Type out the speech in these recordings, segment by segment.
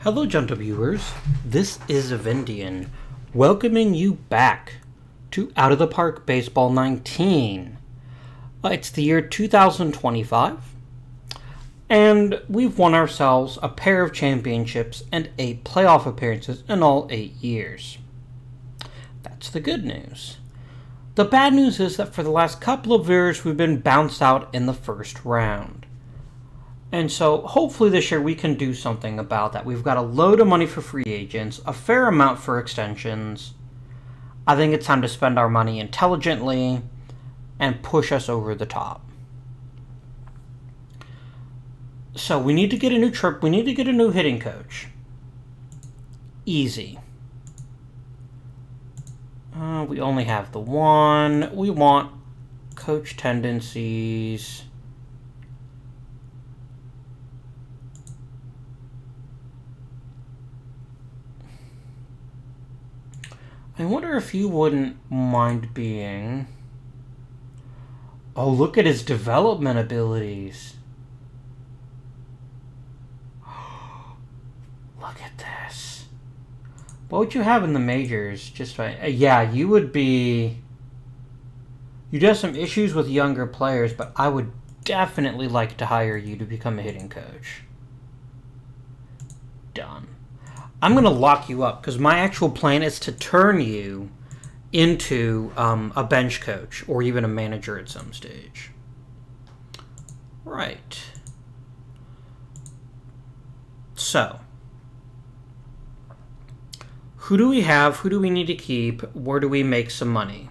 Hello, gentle viewers. This is Avindian, welcoming you back to Out of the Park Baseball 19. It's the year 2025, and we've won ourselves a pair of championships and 8 playoff appearances in all 8 years. That's the good news. The bad news is that for the last couple of years, we've been bounced out in the first round. And so, hopefully this year we can do something about that. We've got a load of money for free agents, a fair amount for extensions. I think it's time to spend our money intelligently and push us over the top. So, we need to get a new trip. We need to get a new hitting coach. Easy. We only have the one. We want coach tendencies. I wonder if you wouldn't mind being... Oh, look at his development abilities. Look at this. What would you have in the majors? Just right. Yeah, you would be... You'd have some issues with younger players, but I would definitely like to hire you to become a hitting coach. Done. I'm going to lock you up because my actual plan is to turn you into a bench coach or even a manager at some stage. Right. So, who do we have? Who do we need to keep? Where do we make some money?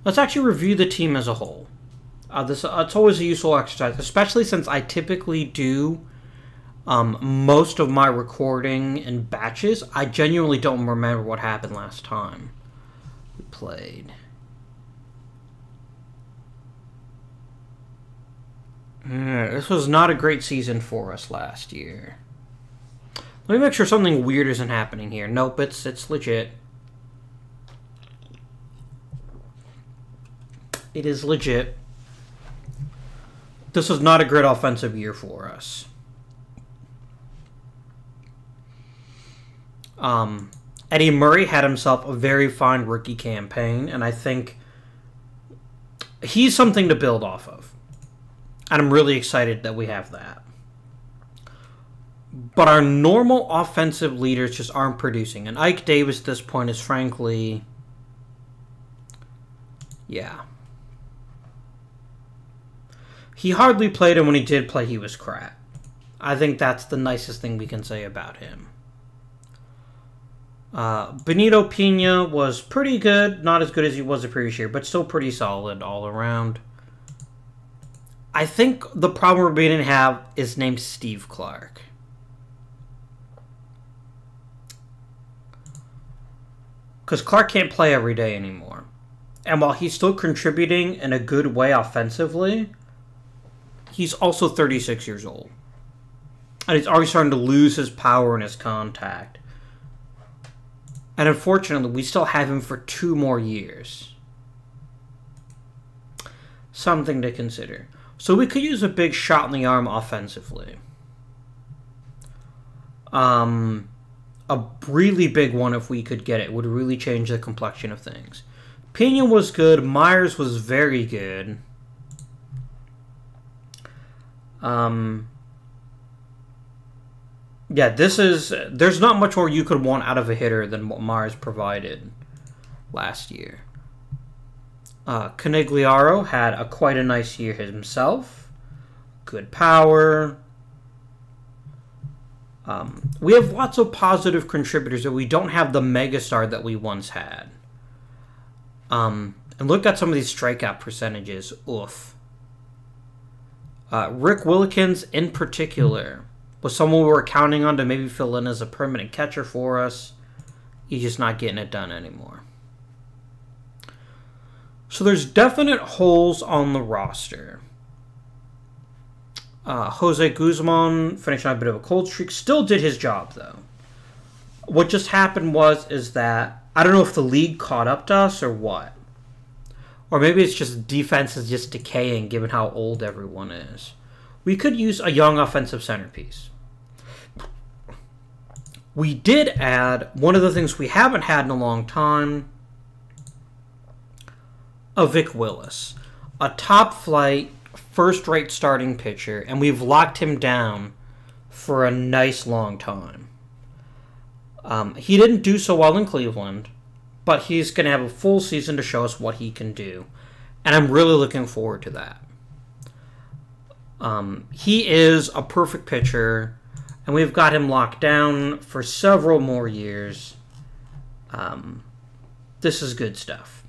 Let's actually review the team as a whole. It's always a useful exercise, especially since I typically do most of my recording in batches. I genuinely don't remember what happened last time we played. This was not a great season for us last year. Let me make sure something weird isn't happening here. Nope, it's legit. It is legit. This was not a great offensive year for us. Eddie Murray had himself a very fine rookie campaign, and I think he's something to build off of. And I'm really excited that we have that. But our normal offensive leaders just aren't producing. And Ike Davis at this point is frankly... Yeah. He hardly played, and when he did play, he was crap. I think that's the nicest thing we can say about him. Benito Pena was pretty good. Not as good as he was the previous year, but still pretty solid all around. I think the problem we're beginning to have is named Steve Clark. Because Clark can't play every day anymore. And while he's still contributing in a good way offensively, he's also 36 years old. And he's already starting to lose his power and his contact. And unfortunately, we still have him for 2 more years. Something to consider. So we could use a big shot in the arm offensively. A really big one, if we could get it, would really change the complexion of things. Pena was good. Myers was very good. Yeah, there's not much more you could want out of a hitter than what Myers provided last year. Canigliaro had quite a nice year himself. Good power. We have lots of positive contributors, but we don't have the megastar that we once had. And look at some of these strikeout percentages. Oof. Rick Willikins in particular was someone we were counting on to maybe fill in as a permanent catcher for us. He's just not getting it done anymore. So there's definite holes on the roster. Jose Guzman finishing on a bit of a cold streak. Still did his job, though. What just happened is that, I don't know if the league caught up to us or what. Or maybe it's just defense is just decaying given how old everyone is. we could use a young offensive centerpiece. We did add one of the things we haven't had in a long time, a Vic Willis, a top-flight, first-rate starting pitcher, and we've locked him down for a nice long time. He didn't do so well in Cleveland, but he's going to have a full season to show us what he can do, and I'm really looking forward to that. He is a perfect pitcher, and we've got him locked down for several more years. This is good stuff.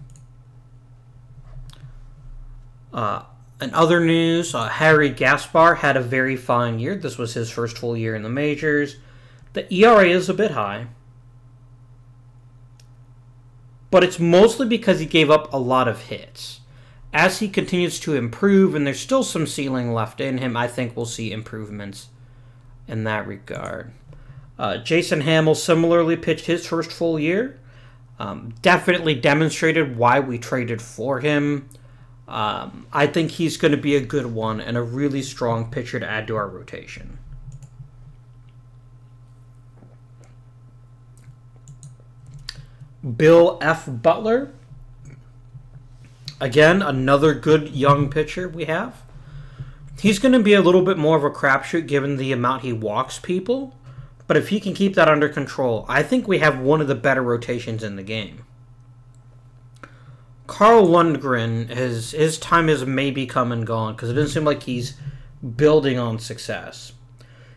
In other news, Harry Gaspar had a very fine year. This was his first full year in the majors. The ERA is a bit high, but it's mostly because he gave up a lot of hits. As he continues to improve, and there's still some ceiling left in him, I think we'll see improvements in that regard. Jason Hamill similarly pitched his first full year. Definitely demonstrated why we traded for him. I think he's going to be a good one and a really strong pitcher to add to our rotation. Bill F. Butler. Again, another good young pitcher we have. He's going to be a little bit more of a crapshoot given the amount he walks people. But if he can keep that under control, I think we have one of the better rotations in the game. Carl Lundgren, his time has maybe come and gone because it doesn't seem like he's building on success.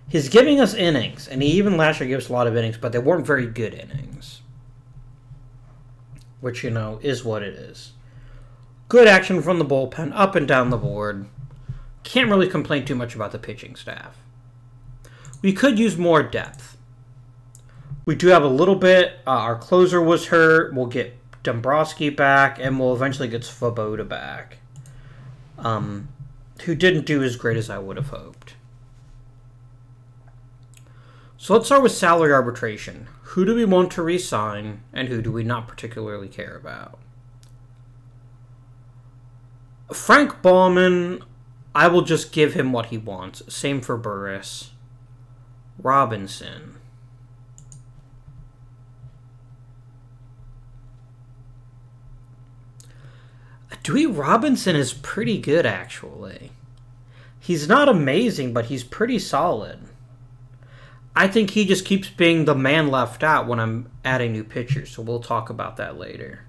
He's giving us innings, and he even last year gave us a lot of innings, but they weren't very good innings. Which, is what it is. Good action from the bullpen, up and down the board. Can't really complain too much about the pitching staff. We could use more depth. We do have a little bit. Our closer was hurt. We'll get Dombrowski back, and we'll eventually get Svoboda back. Who didn't do as great as I would have hoped. So let's start with salary arbitration. Who do we want to re-sign, and who do we not particularly care about? Frank Baumann, I will just give him what he wants. Same for Burris. Robinson. Dewey Robinson is pretty good, actually. He's not amazing, but he's pretty solid. I think he just keeps being the man left out when I'm adding new pitchers, so we'll talk about that later.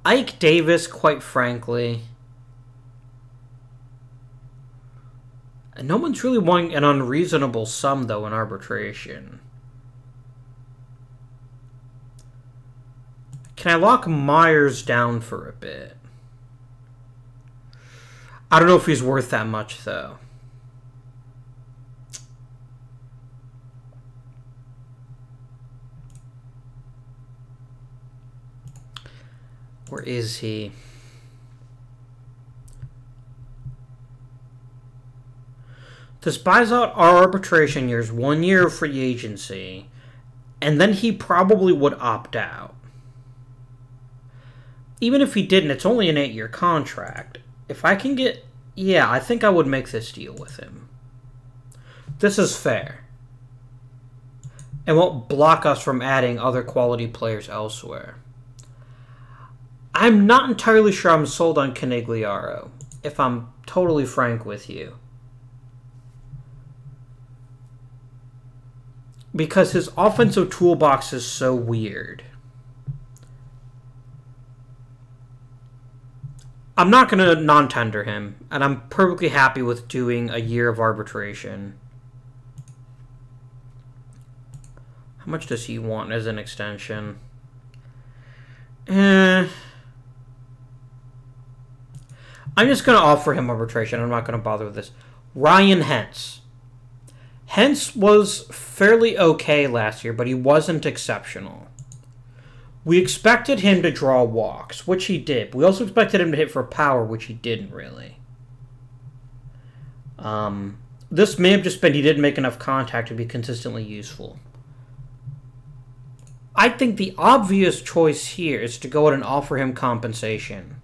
Ike Davis, quite frankly. And no one's really wanting an unreasonable sum, though, in arbitration. Can I lock Myers down for a bit? I don't know if he's worth that much, though. Where is he? This buys out our arbitration years, 1 year of free agency, and then he probably would opt out. Even if he didn't, it's only an 8-year contract. If I can get... Yeah, I think I would make this deal with him. This is fair. It won't block us from adding other quality players elsewhere. I'm not entirely sure I'm sold on Canigliaro, if I'm totally frank with you. Because his offensive toolbox is so weird. I'm not going to non-tender him, and I'm perfectly happy with doing a year of arbitration. How much does he want as an extension? I'm just going to offer him arbitration. I'm not going to bother with this. Ryan Hentz. Hentz was fairly okay last year, but he wasn't exceptional. We expected him to draw walks, which he did. We also expected him to hit for power, which he didn't really. This may have just been he didn't make enough contact to be consistently useful. I think the obvious choice here is to go ahead and offer him compensation.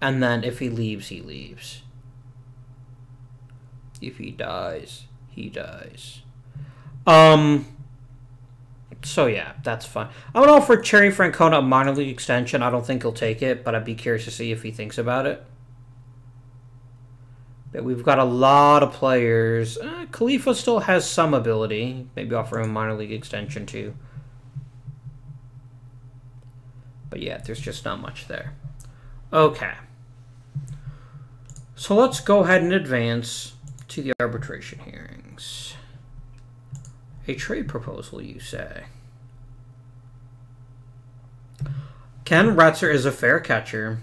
And then if he leaves, he leaves. If he dies, he dies. So yeah, that's fine. I'm gonna offer Cherry Francona a minor league extension. I don't think he'll take it, but I'd be curious to see if he thinks about it. But we've got a lot of players. Khalifa still has some ability. Maybe offer him a minor league extension too. But yeah, there's just not much there. Okay. So let's go ahead and advance to the arbitration hearings. A trade proposal, you say? Ken Retzer is a fair catcher.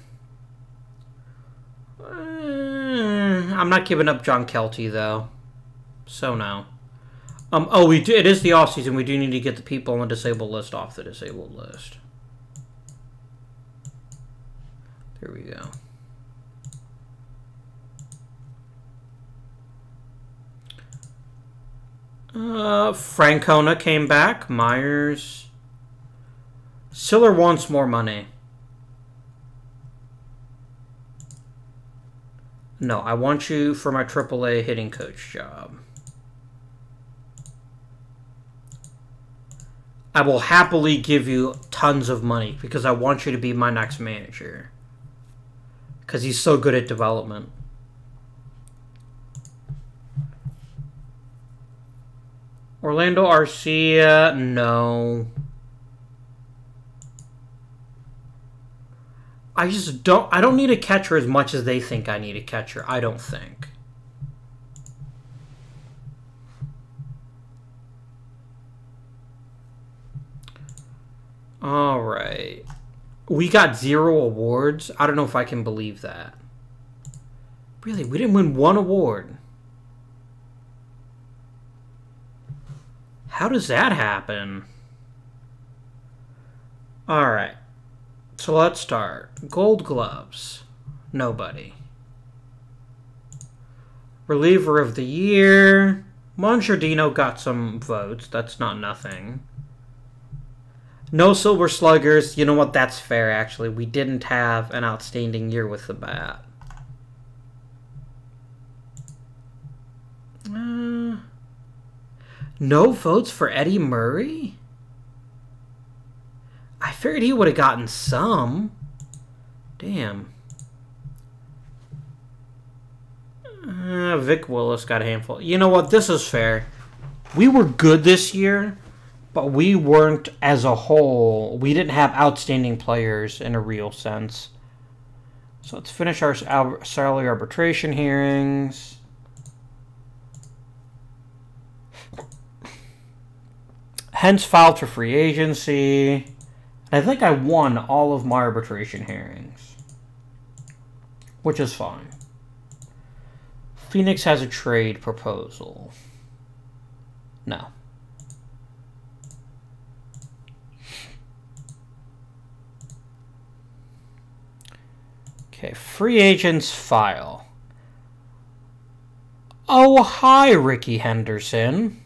I'm not giving up John Kelty, though. So, no. Oh, we do, it is the offseason. We do need to get the people on the disabled list off the disabled list. There we go. Francona came back. Myers. Siller wants more money. No, I want you for my AAA hitting coach job. I will happily give you tons of money because I want you to be my next manager. Because he's so good at development. Orlando Arcia, no. I don't need a catcher as much as they think I need a catcher, I don't think. All right. We got 0 awards. I don't know if I can believe that. Really, we didn't win 1 award. How does that happen? All right. So let's start. Gold Gloves. Nobody. Reliever of the Year. Mongiardino got some votes. That's not nothing. No Silver Sluggers. You know what? That's fair, actually. We didn't have an outstanding year with the bat. No votes for Eddie Murray? I figured he would have gotten some. Damn. Vic Willis got a handful. You know what? This is fair. We were good this year, but we weren't as a whole. We didn't have outstanding players in a real sense. So let's finish our salary arbitration hearings. Hence filed for free agency. I think I won all of my arbitration hearings, which is fine. Phoenix has a trade proposal. No. Okay, free agents file. Oh, hi, Ricky Henderson.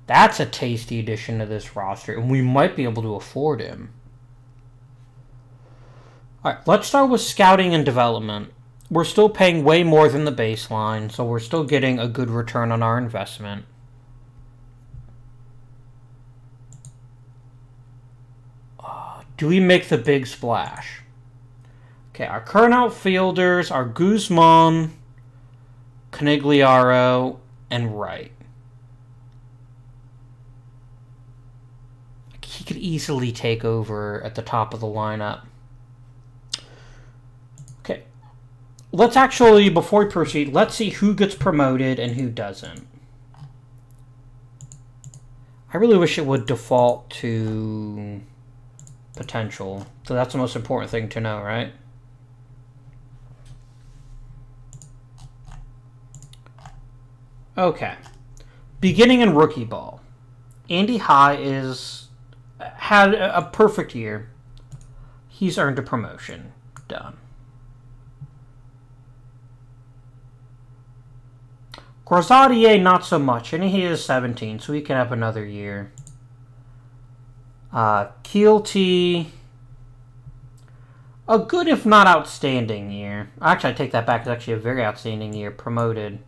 That's a tasty addition to this roster, and we might be able to afford him. Alright, let's start with scouting and development. We're still paying way more than the baseline, so we're still getting a good return on our investment. Do we make the big splash? Okay, our current outfielders are Guzman, Canigliaro, and Wright. He could easily take over at the top of the lineup. Okay. Let's actually, before we proceed, let's see who gets promoted and who doesn't. I really wish it would default to potential. So that's the most important thing to know, right? Okay. Beginning in rookie ball. Andy High had a perfect year. He's earned a promotion. Done. Grazadier, not so much. And he is 17, so he can have another year. Keelty, a good if not outstanding year. Actually, I take that back. It's actually a very outstanding year. Promoted.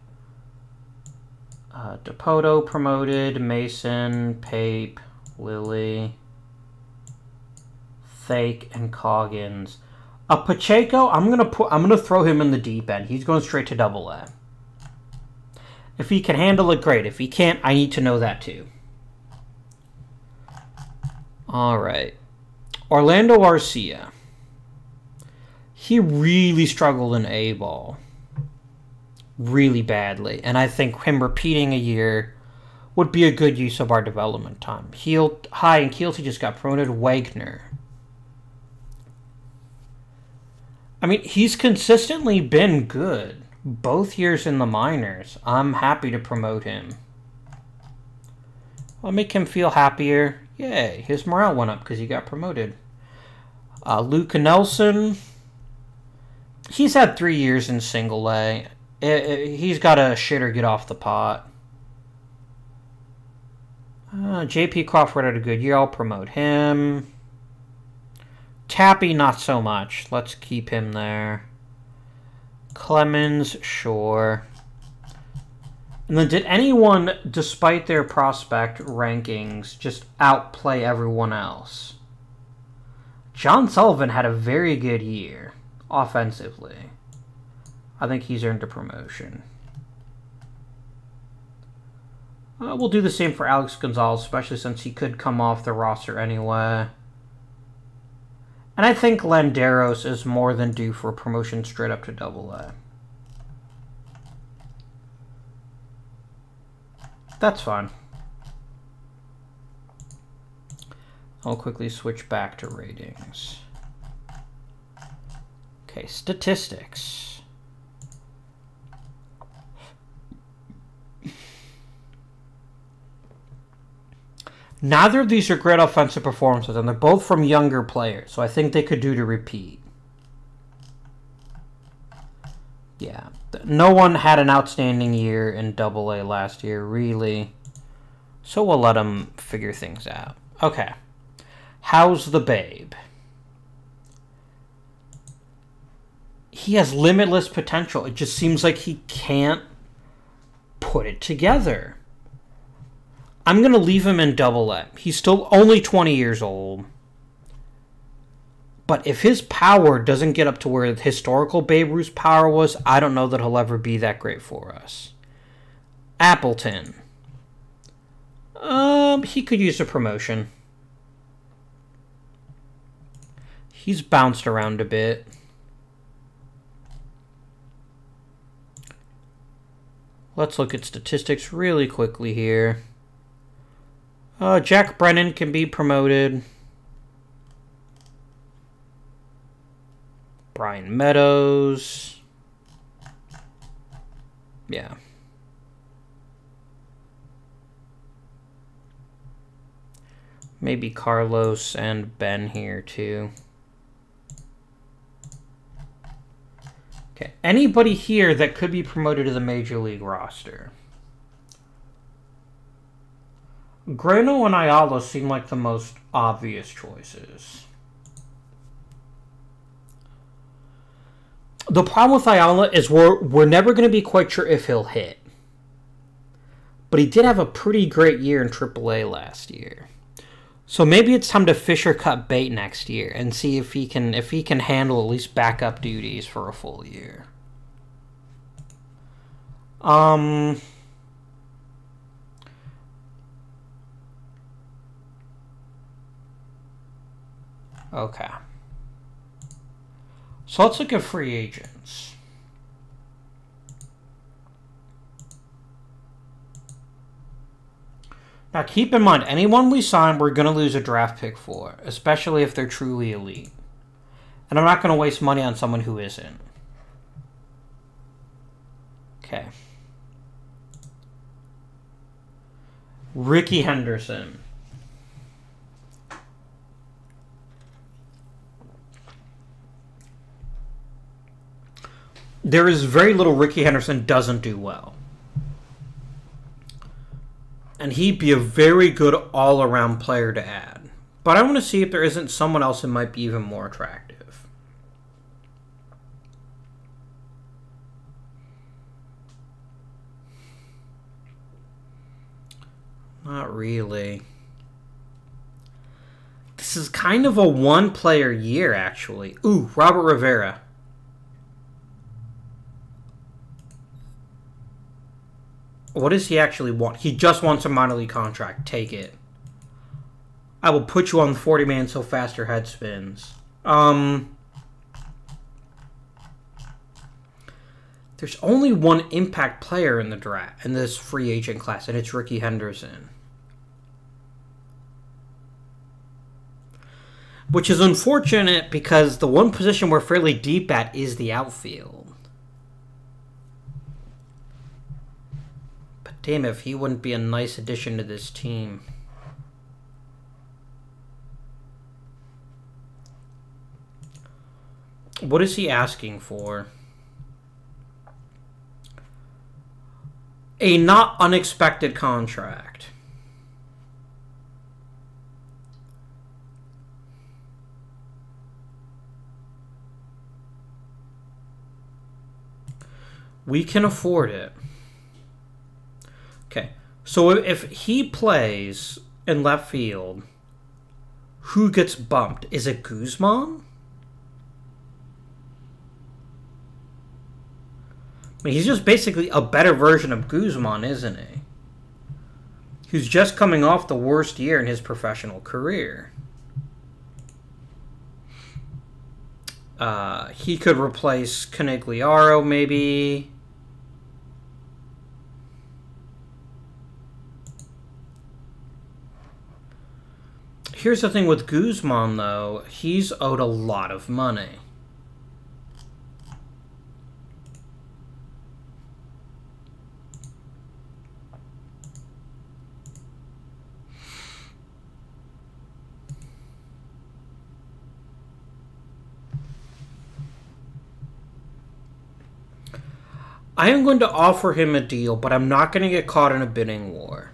Dipoto promoted. Mason, Pape, Lilly, Thake, and Coggins. Pacheco, I'm gonna throw him in the deep end. He's going straight to AA. If he can handle it, great. If he can't, I need to know that too. All right. Orlando Arcia. He really struggled in A-ball. Really badly. And I think him repeating a year would be a good use of our development time. High and Keelty just got promoted. Wagner. I mean, he's consistently been good. Both years in the minors. I'm happy to promote him. I'll make him feel happier. Yay, his morale went up because he got promoted. Luke Nelson. He's had 3 years in single A. He's got a shit or get off the pot. JP Crawford had a good year. I'll promote him. Tappy, not so much. Let's keep him there. Clemens, sure. And then did anyone, despite their prospect rankings, just outplay everyone else? John Sullivan had a very good year, offensively. I think he's earned a promotion. We'll do the same for Alex Gonzalez, especially since he could come off the roster anyway. And I think Landeros is more than due for a promotion straight up to AA. That's fine. I'll quickly switch back to ratings. Okay, statistics. Neither of these are great offensive performances, and they're both from younger players, so I think they could do to repeat. Yeah, no one had an outstanding year in AA last year, really. So we'll let them figure things out. Okay. How's the babe? He has limitless potential. It just seems like he can't put it together. I'm going to leave him in AA. He's still only 20 years old. But if his power doesn't get up to where the historical Babe Ruth's power was, I don't know that he'll ever be that great for us. Appleton. He could use a promotion. He's bounced around a bit. Let's look at statistics really quickly here. Jack Brennan can be promoted. Brian Meadows. Yeah. Maybe Carlos and Ben here too. Okay. Anybody here that could be promoted to the Major League roster? Grano and Ayala seem like the most obvious choices. The problem with Ayala is we're never going to be quite sure if he'll hit. But he did have a pretty great year in AAA last year. So maybe it's time to fish or cut bait next year and see if he can handle at least backup duties for a full year. Okay. So let's look at free agents. Now keep in mind, anyone we sign, we're going to lose a draft pick for, especially if they're truly elite. And I'm not going to waste money on someone who isn't. Okay. Ricky Henderson. There is very little Ricky Henderson doesn't do well. And he'd be a very good all-around player to add. But I want to see if there isn't someone else that might be even more attractive. Not really. This is kind of a one-player year, actually. Ooh, Robert Rivera. What does he actually want? He just wants a minor league contract. Take it. I will put you on 40-man so fast your head spins. There's only one impact player in the draft, in this free agent class, and it's Ricky Henderson. Which is unfortunate because the one position we're fairly deep at is the outfield. But damn, if he wouldn't be a nice addition to this team. What is he asking for? A not unexpected contract. We can afford it. Okay, so if he plays in left field, who gets bumped? Is it Guzman? I mean, he's just basically a better version of Guzman, isn't he? Who's just coming off the worst year in his professional career. He could replace Canigliaro, maybe. Here's the thing with Guzman, though. He's owed a lot of money. I am going to offer him a deal, but I'm not going to get caught in a bidding war.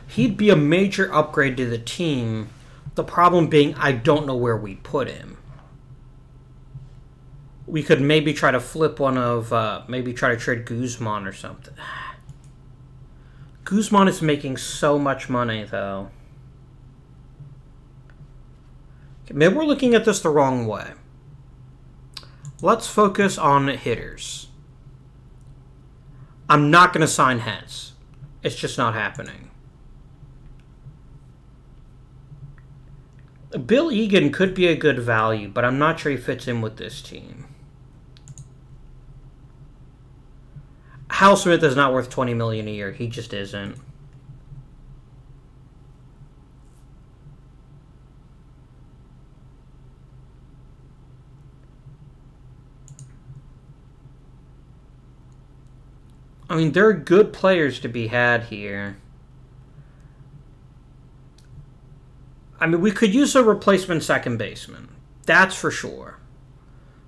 He'd be a major upgrade to the team. The problem being, I don't know where we put him. We could maybe try to flip one of, maybe try to trade Guzman or something. Guzman is making so much money, though. Okay, maybe we're looking at this the wrong way. Let's focus on hitters. I'm not going to sign Hess. It's just not happening. Bill Egan could be a good value, but I'm not sure he fits in with this team. Hal Smith is not worth $20 million a year. He just isn't. I mean, there are good players to be had here. I mean, we could use a replacement second baseman. That's for sure.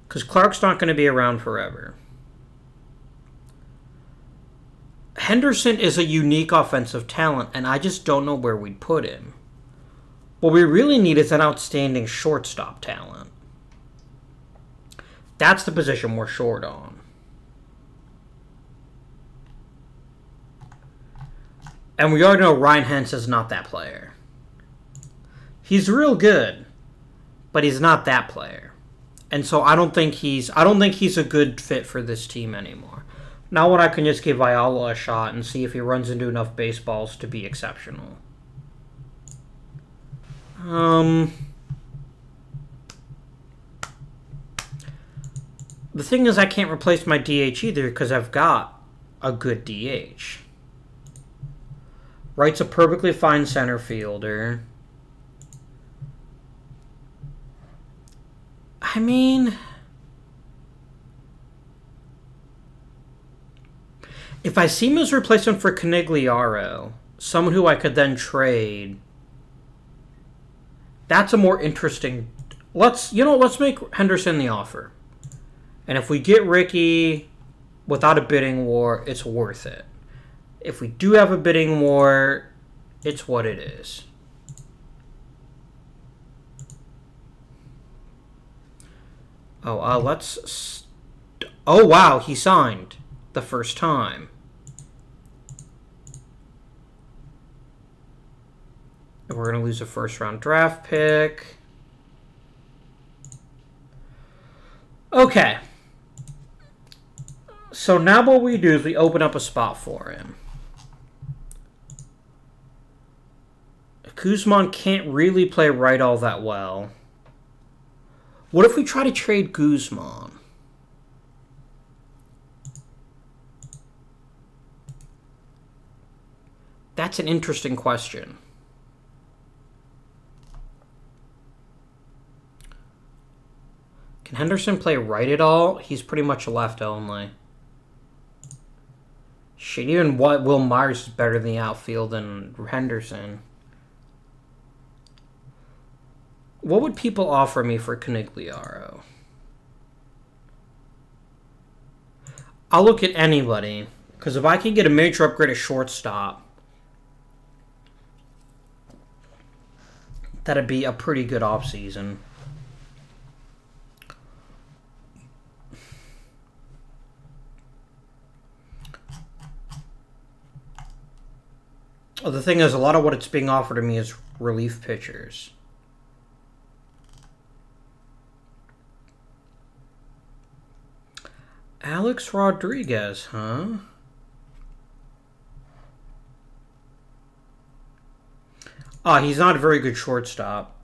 Because Clark's not going to be around forever. Henderson is a unique offensive talent, and I just don't know where we'd put him. What we really need is an outstanding shortstop talent. That's the position we're short on. And we already know Ryan Hentz is not that player. He's real good, but he's not that player. And so I don't think he's a good fit for this team anymore. Now when I can just give Ayala a shot and see if he runs into enough baseballs to be exceptional. The thing is I can't replace my DH either because I've got a good DH. Wright's a perfectly fine center fielder. I mean, if I see him as replacement for Canigliaro, someone who I could then trade, that's a more interesting. Let's make Henderson the offer. And if we get Ricky without a bidding war, it's worth it. If we do have a bidding war, It's what it is. Oh, oh, wow, he signed the first time. And we're going to lose a first-round draft pick. Okay. So now what we do is we open up a spot for him. Guzman can't really play right all that well. What if we try to trade Guzman? That's an interesting question. Can Henderson play right at all? He's pretty much left only. Shit, even Will Myers is better in the outfield than Henderson. What would people offer me for Conigliaro? I'll look at anybody. Because if I can get a major upgrade at shortstop, that'd be a pretty good offseason. Well, the thing is, a lot of what it's being offered to me is relief pitchers. Alex Rodriguez, huh? Ah, he's not a very good shortstop.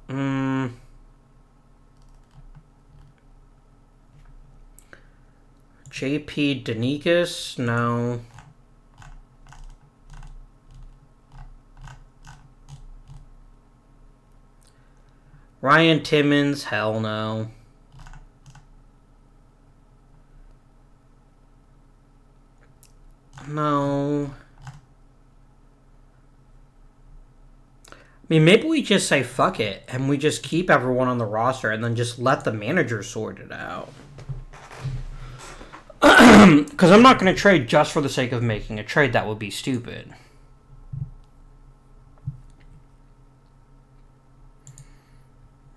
JP Danikas? No. Ryan Timmons? Hell no. No. I mean, maybe we just say fuck it and we just keep everyone on the roster and then just let the manager sort it out. Because I'm not going to trade just for the sake of making a trade. That would be stupid.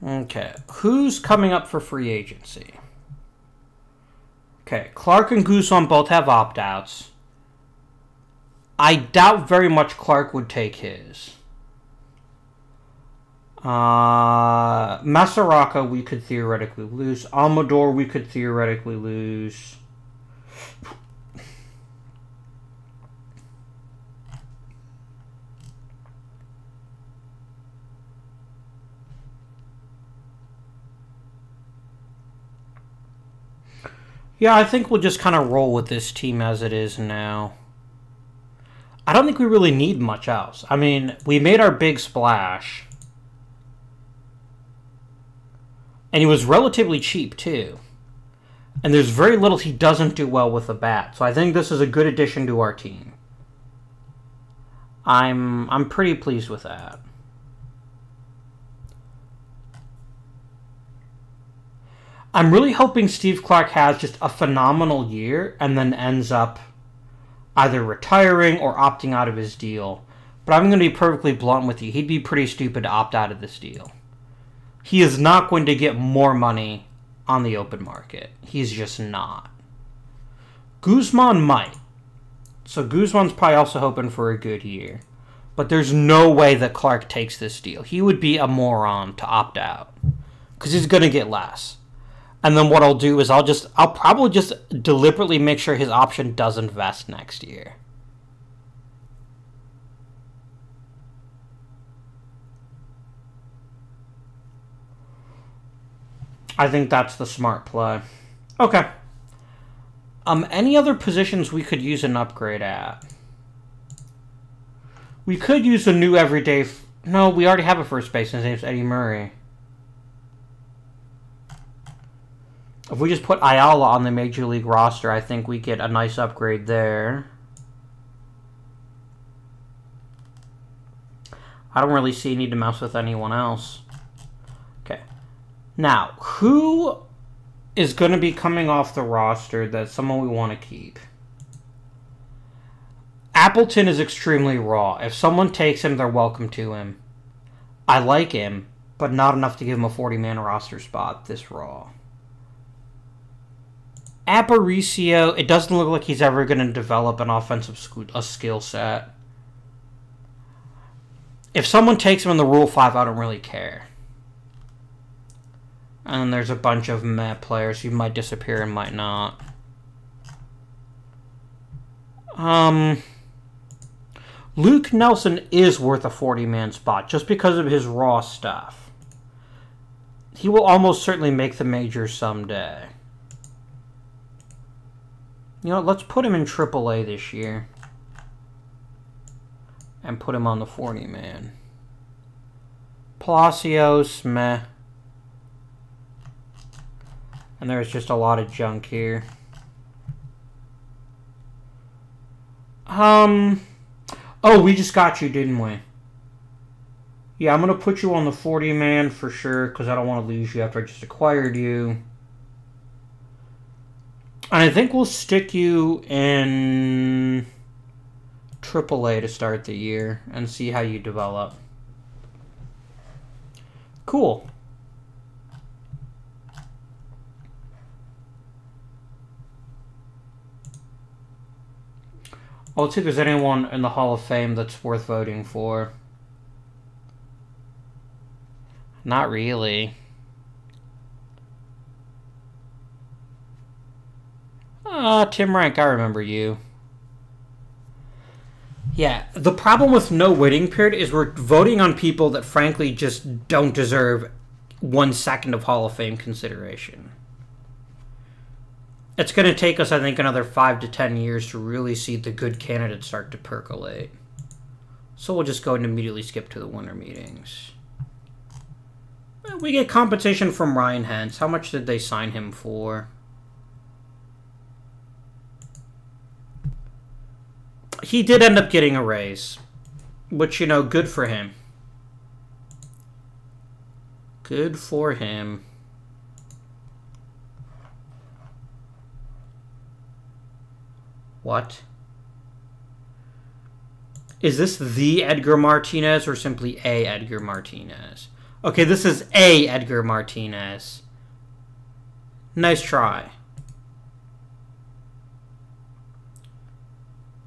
Okay. Who's coming up for free agency? Okay. Clark and Guzman both have opt-outs. I doubt very much Clark would take his. Masaraka we could theoretically lose. Amador we could theoretically lose. Yeah, I think we'll just kind of roll with this team as it is now. I don't think we really need much else. I mean, we made our big splash. And he was relatively cheap, too. And there's very little he doesn't do well with the bat. So I think this is a good addition to our team. I'm pretty pleased with that. I'm really hoping Steve Clark has just a phenomenal year and then ends up either retiring or opting out of his deal. But I'm going to be perfectly blunt with you. He'd be pretty stupid to opt out of this deal. He is not going to get more money on the open market. He's just not. Guzman might. So Guzman's probably also hoping for a good year. But there's no way that Clark takes this deal. He would be a moron to opt out. Because he's going to get less. And then what I'll do is I'll probably just deliberately make sure his option doesn't vest next year. I think that's the smart play. Okay. Any other positions we could use an upgrade at? We could use a new everyday... No, we already have a first baseman. His name's Eddie Murray. If we just put Ayala on the Major League roster, I think we get a nice upgrade there. I don't really see a need to mess with anyone else. Okay. Now, who is going to be coming off the roster that's someone we want to keep? Appleton is extremely raw. If someone takes him, they're welcome to him. I like him, but not enough to give him a 40-man roster spot this raw. Aparicio, it doesn't look like he's ever going to develop an offensive skill set. If someone takes him in the Rule 5, I don't really care. And then there's a bunch of meh players who might disappear and might not. Luke Nelson is worth a 40-man spot just because of his raw stuff. He will almost certainly make the majors someday. You know, let's put him in AAA this year. And put him on the 40-man. Palacios, meh. And there's just a lot of junk here. Oh, we just got you, didn't we? Yeah, I'm going to put you on the 40-man for sure, because I don't want to lose you after I just acquired you. And I think we'll stick you in AAA to start the year and see how you develop. Cool. Well, let's see if there's anyone in the Hall of Fame that's worth voting for. Not really. Tim Rank, I remember you. Yeah, the problem with no waiting period is we're voting on people that frankly just don't deserve 1 second of Hall of Fame consideration. It's going to take us, I think, another 5 to 10 years to really see the good candidates start to percolate. So we'll just go and immediately skip to the winter meetings. We get compensation from Ryan Hentz. How much did they sign him for? He did end up getting a raise, which, you know, good for him. Good for him. What? Is this the Edgar Martinez or simply a Edgar Martinez? Okay, this is a Edgar Martinez. Nice try.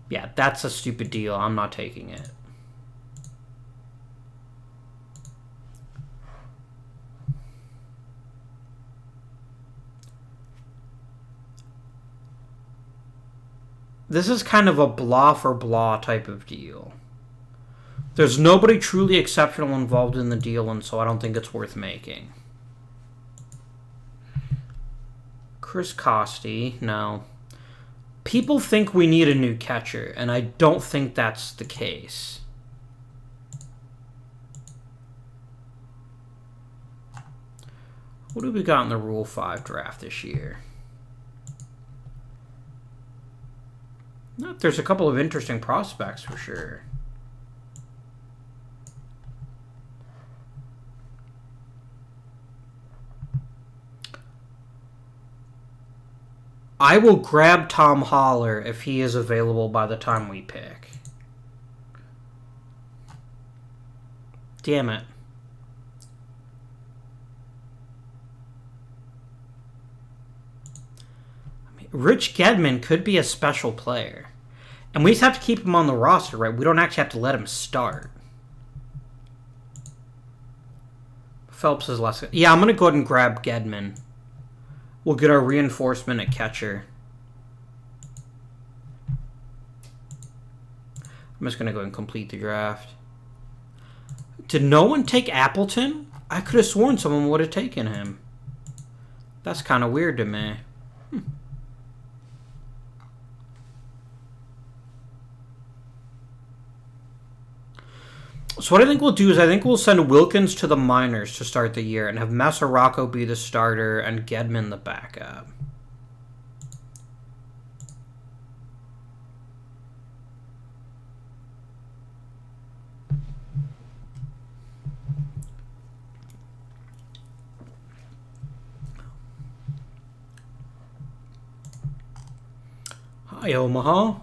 Yeah, that's a stupid deal. I'm not taking it. This is kind of a blah for blah type of deal. There's nobody truly exceptional involved in the deal, and so I don't think it's worth making. Chris Costi, no. People think we need a new catcher, and I don't think that's the case. What do we got in the Rule 5 draft this year? There's a couple of interesting prospects for sure. I will grab Tom Holler if he is available by the time we pick. Damn it. Rich Gedman could be a special player. And we just have to keep him on the roster, right? We don't actually have to let him start. Phelps is less... Yeah, I'm going to go ahead and grab Gedman. We'll get our reinforcement at catcher. I'm just going to go and complete the draft. Did no one take Appleton? I could have sworn someone would have taken him. That's kind of weird to me. So what I think we'll do is I think we'll send Wilkins to the minors to start the year and have Masarako be the starter and Gedman the backup. Hi, Omaha.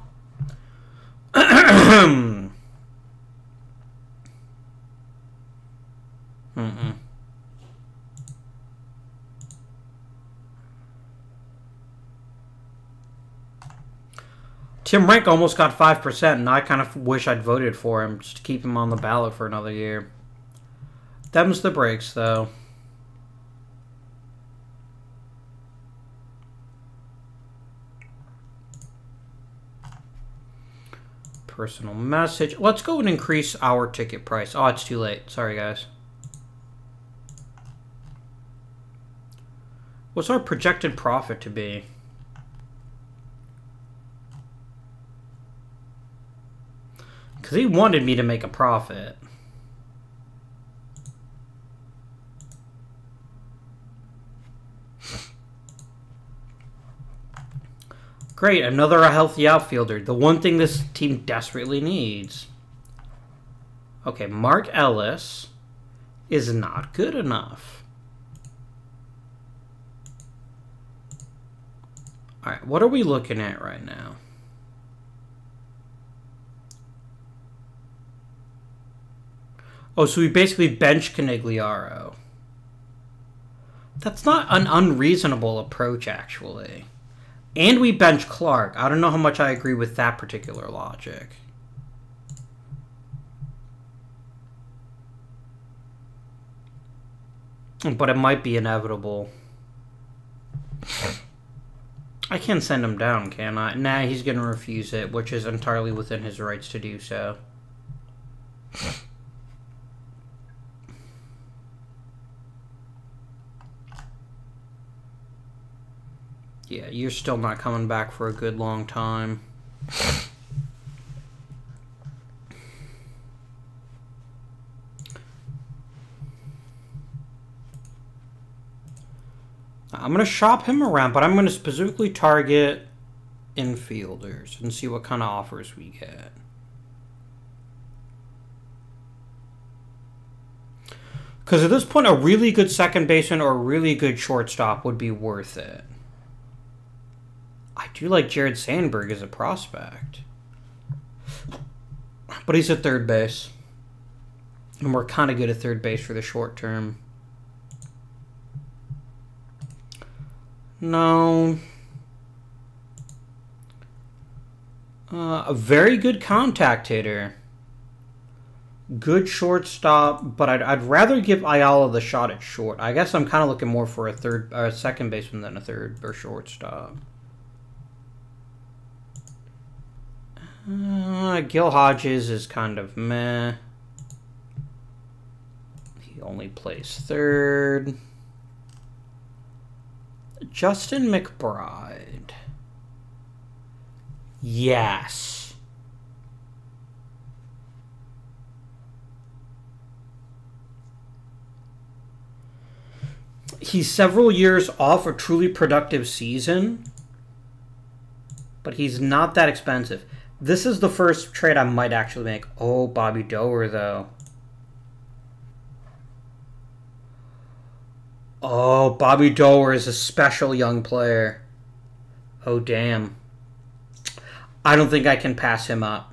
Tim Rank almost got 5%, and I kind of wish I'd voted for him just to keep him on the ballot for another year. Them's the breaks, though. Personal message. Let's go and increase our ticket price. Oh, it's too late. Sorry, guys. What's our projected profit to be? Because he wanted me to make a profit. Great, another healthy outfielder. The one thing this team desperately needs. Okay, Mark Ellis is not good enough. Alright, what are we looking at right now? Oh, so we basically bench Canigliaro. That's not an unreasonable approach, actually. And we bench Clark. I don't know how much I agree with that particular logic. But it might be inevitable. I can't send him down, can I? Nah, he's going to refuse it, which is entirely within his rights to do so. Yeah, you're still not coming back for a good long time. I'm going to shop him around, but I'm going to specifically target infielders and see what kind of offers we get. Because at this point, a really good second baseman or a really good shortstop would be worth it. I do like Jared Sandberg as a prospect. But he's at third base. And we're kind of good at third base for the short term. No. A very good contact hitter. Good shortstop, but I'd rather give Ayala the shot at short. I guess I'm kind of looking more for a second baseman than a third or shortstop. Gil Hodges is kind of meh. He only plays third. Justin McBride. Yes. He's several years off a truly productive season, but he's not that expensive. This is the first trade I might actually make. Oh, Bobby Doer, though. Oh, Bobby Doer is a special young player. Oh, damn. I don't think I can pass him up.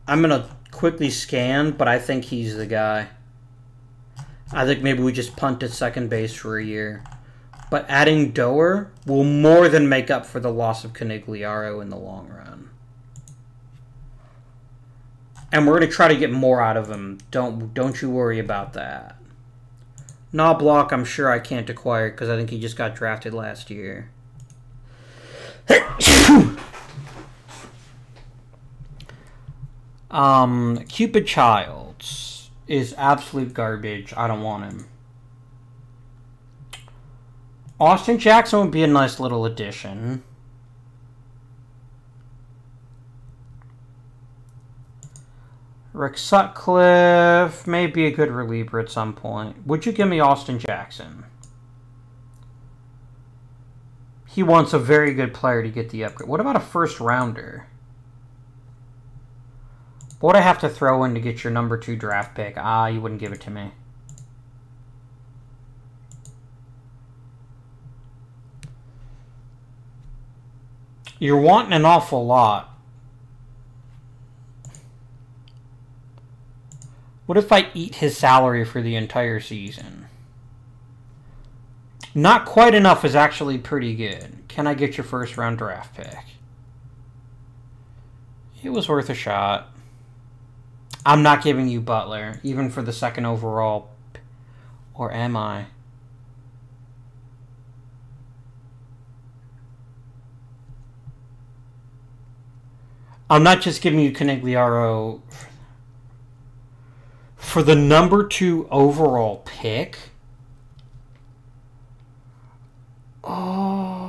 I'm going to quickly scan, but I think he's the guy. I think maybe we just punt at second base for a year. But adding Doer will more than make up for the loss of Canigliaro in the long run. And we're going to try to get more out of him. Don't you worry about that. Knobloch, I'm sure I can't acquire because I think he just got drafted last year. Cupid Childs is absolute garbage. I don't want him. Austin Jackson would be a nice little addition. Rick Sutcliffe may be a good reliever at some point. Would you give me Austin Jackson? He wants a very good player to get the upgrade. What about a first rounder? What would I have to throw in to get your number 2 draft pick? Ah, you wouldn't give it to me. You're wanting an awful lot. What if I eat his salary for the entire season? Not quite enough is actually pretty good. Can I get your first round draft pick? It was worth a shot. I'm not giving you Butler, even for the second overall. Or am I? I'm not just giving you Canigliaro for the number 2 overall pick. Oh.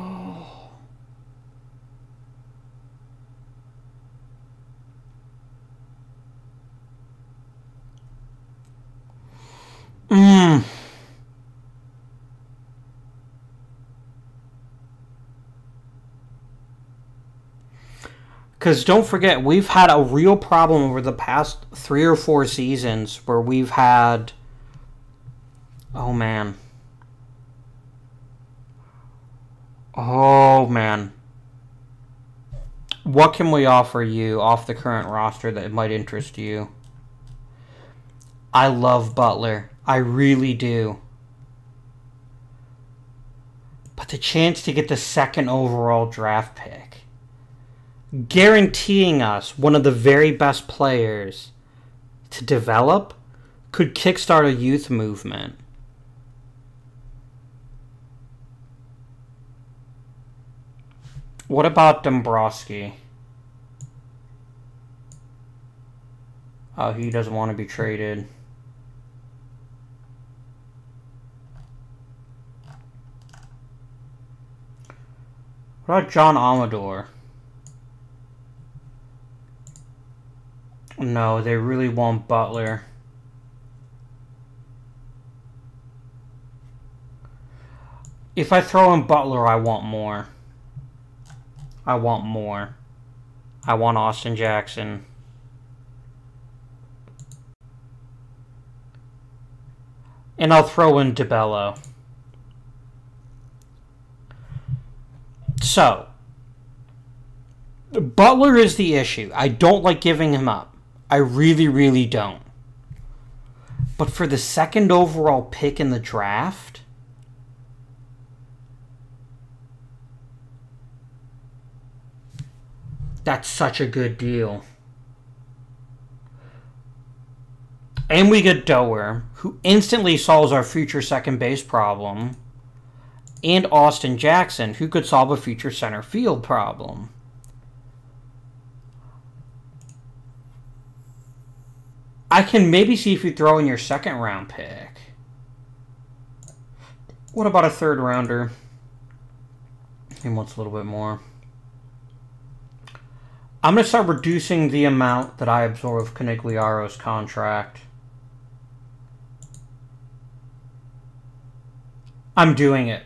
Because don't forget, we've had a real problem over the past 3 or 4 seasons where we've had... Oh, man. Oh, man. What can we offer you off the current roster that might interest you? I love Butler. I really do. But the chance to get the second overall draft pick, guaranteeing us one of the very best players to develop, could kickstart a youth movement. What about Dombrowski? Oh, he doesn't want to be traded. What about John Amador? No, they really want Butler. If I throw in Butler, I want more. I want more. I want Austin Jackson. And I'll throw in DeBello. So, Butler is the issue. I don't like giving him up. I really, really don't. But for the second overall pick in the draft, that's such a good deal. And we get Doer, who instantly solves our future second base problem, and Austin Jackson, who could solve a future center field problem. I can maybe see if you throw in your second round pick. What about a third rounder? He wants a little bit more. I'm going to start reducing the amount that I absorb of Canigliaro's contract. I'm doing it.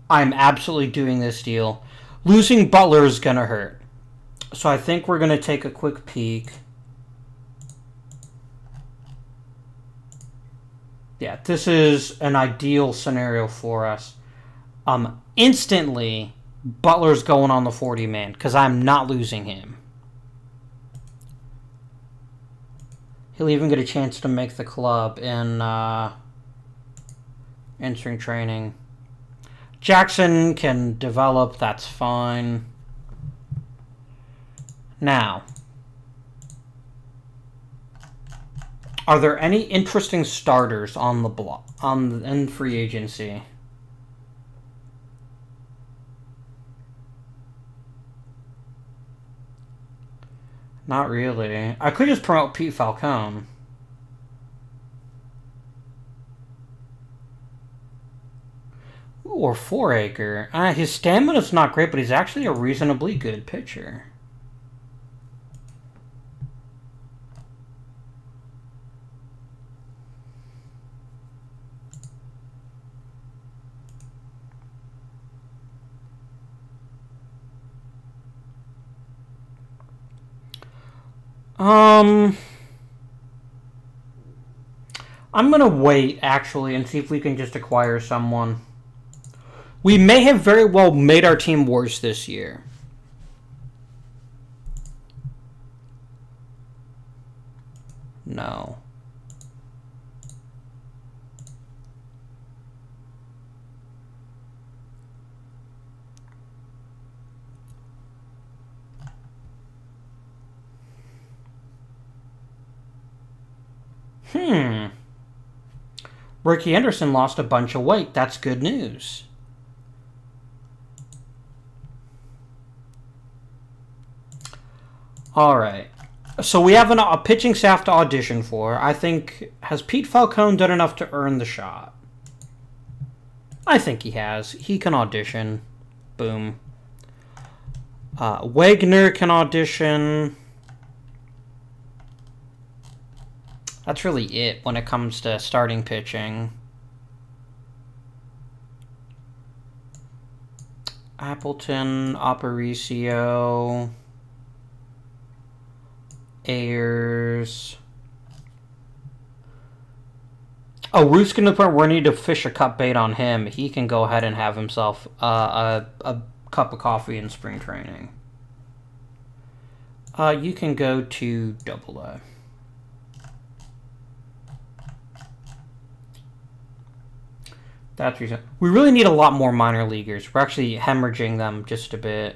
I'm absolutely doing this deal. Losing Butler is going to hurt. So I think we're going to take a quick peek. Yeah, this is an ideal scenario for us. Instantly, Butler's going on the 40-man because I'm not losing him. He'll even get a chance to make the club in spring training. Jackson can develop, that's fine. Now, are there any interesting starters on the block in free agency? Not really. I could just promote Pete Falcone. Or Four-Acre. His stamina's not great, but he's actually a reasonably good pitcher. I'm gonna wait, actually, and see if we can just acquire someone. We may have very well made our team worse this year. No. Ricky Henderson lost a bunch of weight. That's good news. All right. So we have a pitching staff to audition for. I think, has Pete Falcone done enough to earn the shot? I think he has. He can audition. Boom. Wagner can audition. That's really it when it comes to starting pitching. Appleton, Aparicio, Ayers. Oh, Root's going to the point where we need to fish a cup bait on him. He can go ahead and have himself a cup of coffee in spring training. You can go to AA. That's reason. We really need a lot more minor leaguers. We're actually hemorrhaging them just a bit.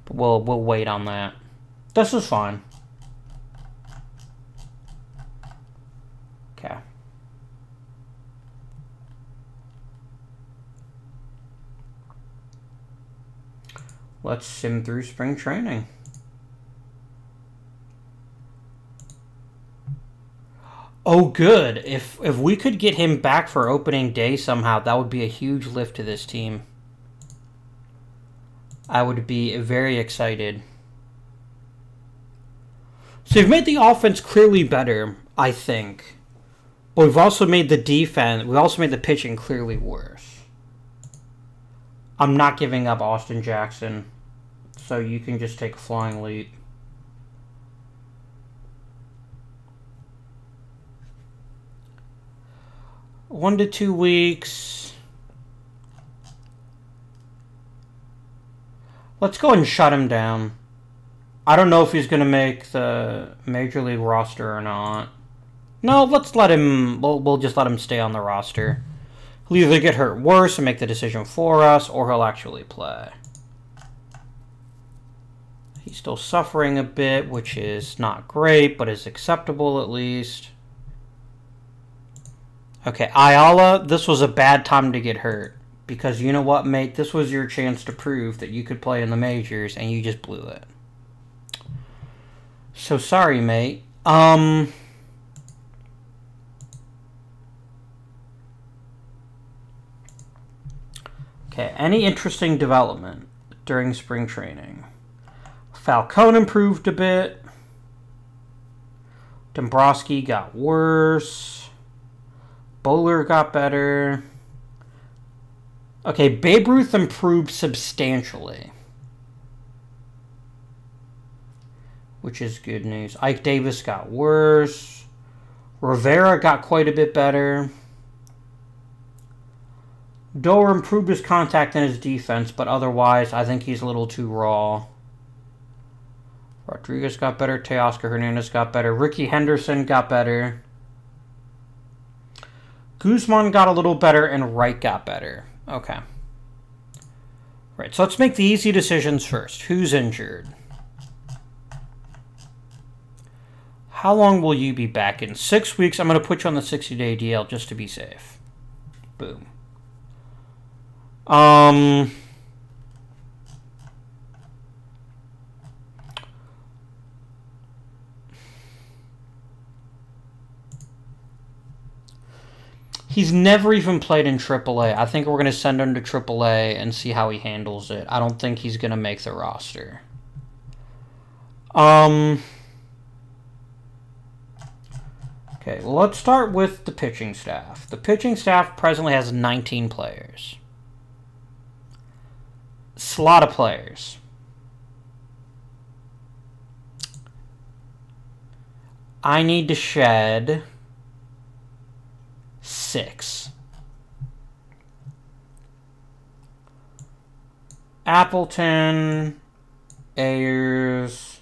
But we'll wait on that. This is fine. Okay. Let's sim through spring training. Oh, good. If we could get him back for opening day somehow, that would be a huge lift to this team. I would be very excited. So we've made the offense clearly better, I think. But we've also made the defense, we've also made the pitching clearly worse. I'm not giving up Austin Jackson, so you can just take a flying leap. One to 2 weeks. Let's go and shut him down. I don't know if he's going to make the Major League roster or not. No, let's let him, we'll just let him stay on the roster. He'll either get hurt worse and make the decision for us, or he'll actually play. He's still suffering a bit, which is not great, but is acceptable at least. Okay, Ayala, this was a bad time to get hurt. Because you know what, mate? This was your chance to prove that you could play in the majors, and you just blew it. So sorry, mate. Okay, any interesting development during spring training? Falcone improved a bit. Dombrowski got worse. Bowler got better. Okay, Babe Ruth improved substantially, which is good news. Ike Davis got worse. Rivera got quite a bit better. Doer improved his contact and his defense, but otherwise, I think he's a little too raw. Rodriguez got better. Teoscar Hernandez got better. Ricky Henderson got better. Guzman got a little better, and Wright got better. Okay. Right, so let's make the easy decisions first. Who's injured? How long will you be back? In 6 weeks, I'm going to put you on the 60-day DL just to be safe. Boom. He's never even played in AAA. I think we're going to send him to AAA and see how he handles it. I don't think he's going to make the roster. Okay, well, let's start with the pitching staff. The pitching staff presently has 19 players. It's a lot of players. I need to shed 6. Appleton, Ayers,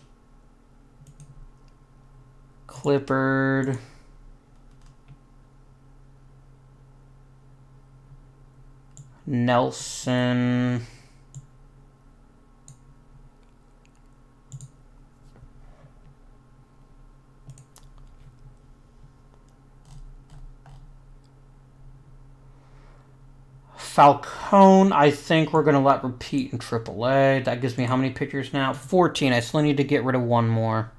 Clippard, Nelson, Falcone, I think we're going to let repeat in AAA. That gives me how many pitchers now? 14. I still need to get rid of one more.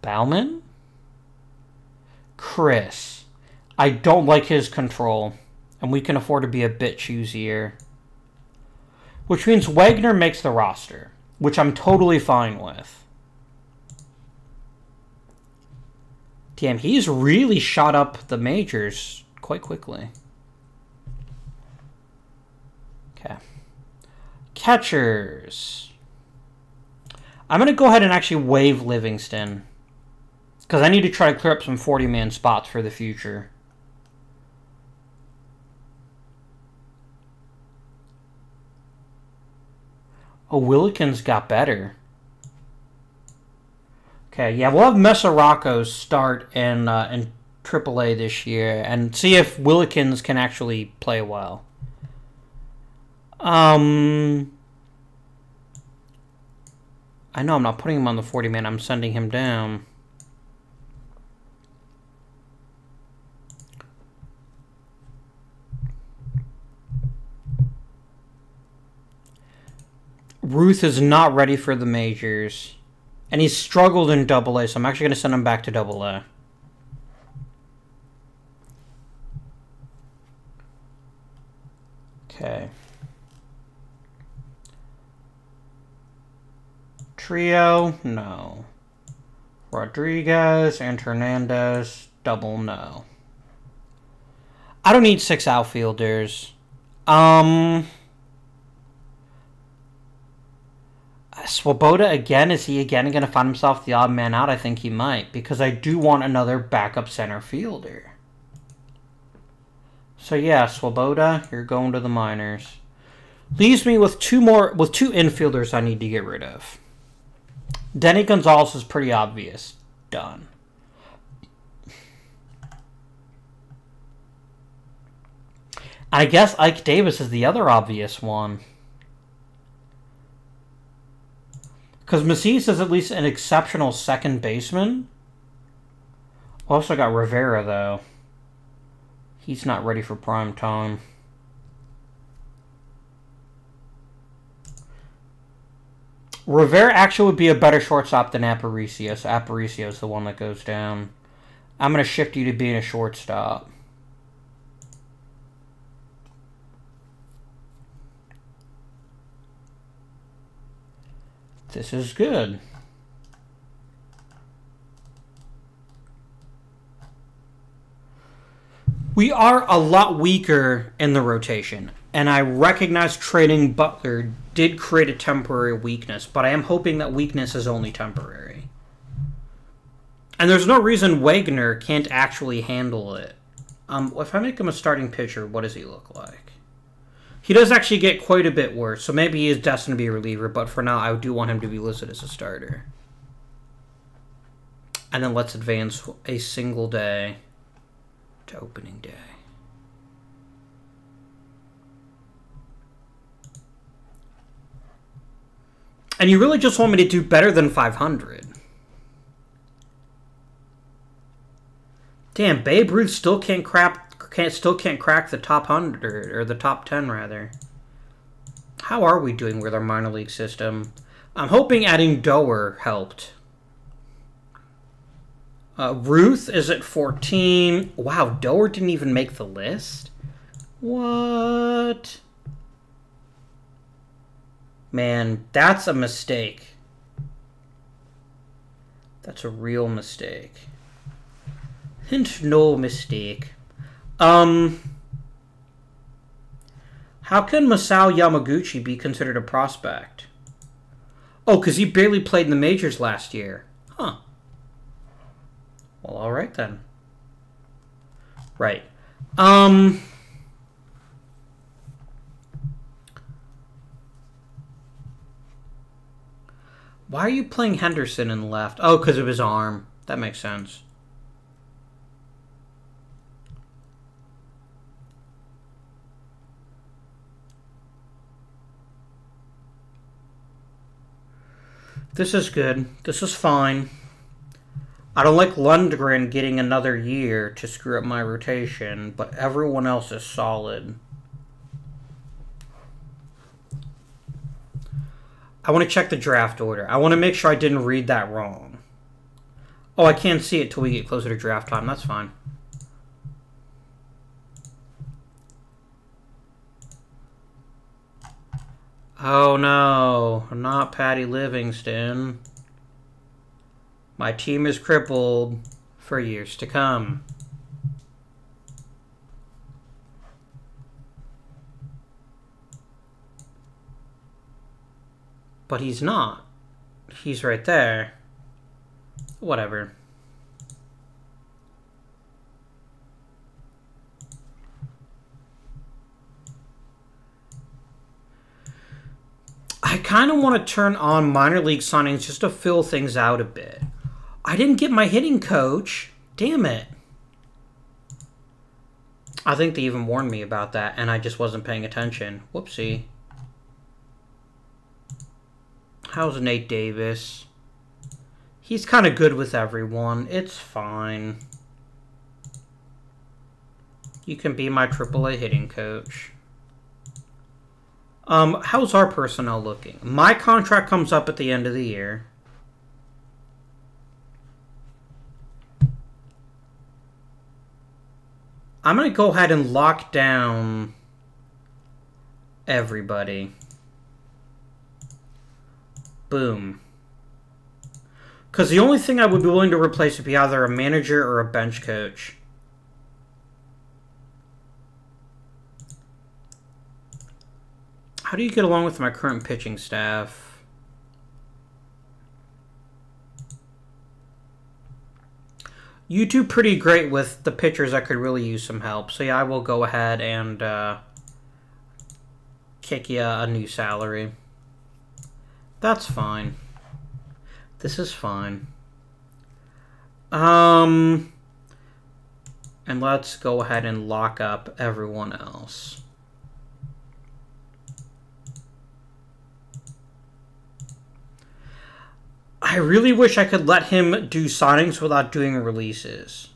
Bauman? Chris. I don't like his control. And we can afford to be a bit choosier. Which means Wagner makes the roster. Which I'm totally fine with. Damn, he's really shot up the majors quite quickly. Okay. Catchers. I'm going to go ahead and actually waive Livingston. Because I need to try to clear up some 40-man spots for the future. Oh, Willikins got better. Okay, yeah, we'll have Mesoraco start in AAA this year and see if Willikins can actually play well. I know I'm not putting him on the 40-man. I'm sending him down. Ruth is not ready for the majors. And he's struggled in AA, so I'm actually going to send him back to AA. Okay. Trio, no. Rodriguez and Hernandez, double no. I don't need 6 outfielders. Swoboda again, is he again going to find himself the odd man out? I think he might, because I do want another backup center fielder. So yeah, Swoboda, you're going to the minors. Leaves me with two infielders I need to get rid of. Denny Gonzalez is pretty obvious. Done. I guess Ike Davis is the other obvious one. Because Macias is at least an exceptional second baseman. Also got Rivera, though. He's not ready for prime time. Rivera actually would be a better shortstop than Aparicio, so Aparicio is the one that goes down. I'm going to shift you to being a shortstop. This is good. We are a lot weaker in the rotation, and I recognize trading Butler did create a temporary weakness, but I am hoping that weakness is only temporary. And there's no reason Wagner can't actually handle it. If I make him a starting pitcher, what does he look like? He does actually get quite a bit worse, so maybe he is destined to be a reliever, but for now, I do want him to be listed as a starter. And then let's advance a single day to opening day. And you really just want me to do better than 500. Damn, Babe Ruth still can't crack the top 100, or the top 10 rather. How are we doing with our minor league system? I'm hoping adding Doer helped. Ruth is at 14. Wow, Doer didn't even make the list? What? Man, that's a mistake. That's a real mistake. Hint no mistake. How can Masao Yamaguchi be considered a prospect? Oh, because he barely played in the majors last year. Huh. Well, alright then. Right. Why are you playing Henderson in left? Oh, because of his arm. That makes sense. This is good. This is fine. I don't like Lundgren getting another year to screw up my rotation, but everyone else is solid. I want to check the draft order. I want to make sure I didn't read that wrong. Oh, I can't see it till we get closer to draft time. That's fine. Oh no, not Patty Livingston. My team is crippled for years to come. But he's not. He's right there. Whatever. I kind of want to turn on minor league signings just to fill things out a bit. I didn't get my hitting coach. Damn it. I think they even warned me about that, and I just wasn't paying attention. Whoopsie. How's Nate Davis? He's kind of good with everyone. It's fine. You can be my AAA hitting coach. How's our personnel looking? My contract comes up at the end of the year. I'm going to go ahead and lock down everybody. Boom. Because the only thing I would be willing to replace would be either a manager or a bench coach. How do you get along with my current pitching staff? You do pretty great with the pitchers that could really use some help. So yeah, I will go ahead and kick you a new salary. That's fine. This is fine. And let's go ahead and lock up everyone else. I really wish I could let him do signings without doing releases.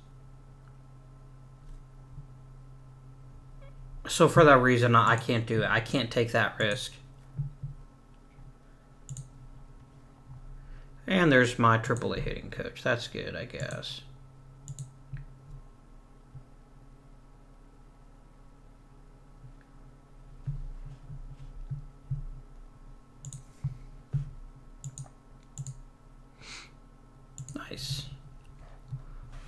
So for that reason, I can't do it. I can't take that risk. And there's my AAA hitting coach. That's good, I guess. Nice.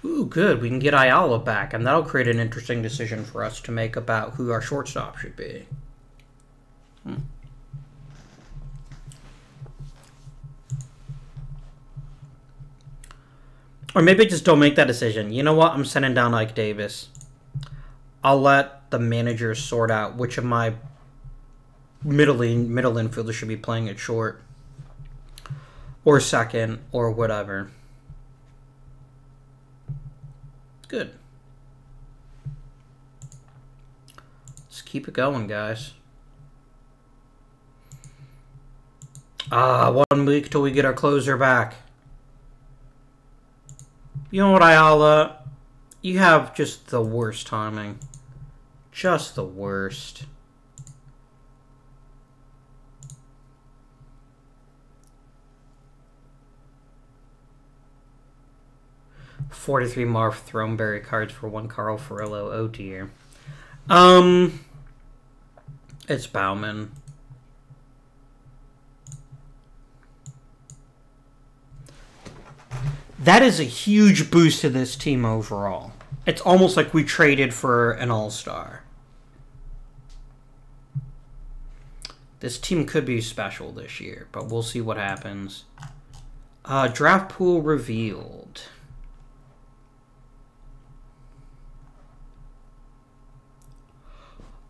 Ooh, good. We can get Ayala back, and that'll create an interesting decision for us to make about who our shortstop should be. Or maybe just don't make that decision. You know what? I'm sending down Ike Davis. I'll let the managers sort out which of my middle infielders should be playing at short. Or second, or whatever. Good. Let's keep it going, guys. 1 week till we get our closer back. You know what, Ayala? You have just the worst timing. Just the worst. $43 Marv Throneberry cards for 1 Carl Furillo. Oh dear. It's Bauman. That is a huge boost to this team overall. It's almost like we traded for an all-star. This team could be special this year, but we'll see what happens. Draft pool revealed.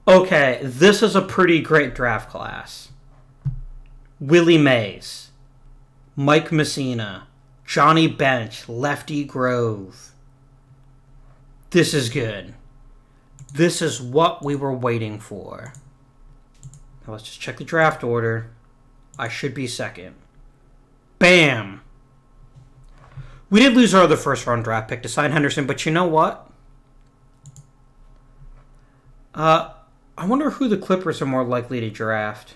Okay, this is a pretty great draft class. Willie Mays, Mike Messina, Johnny Bench, Lefty Grove. This is good. This is what we were waiting for. Now let's just check the draft order. I should be second. Bam! We did lose our other first-round draft pick to sign Henderson, but you know what? I wonder who the Clippers are more likely to draft.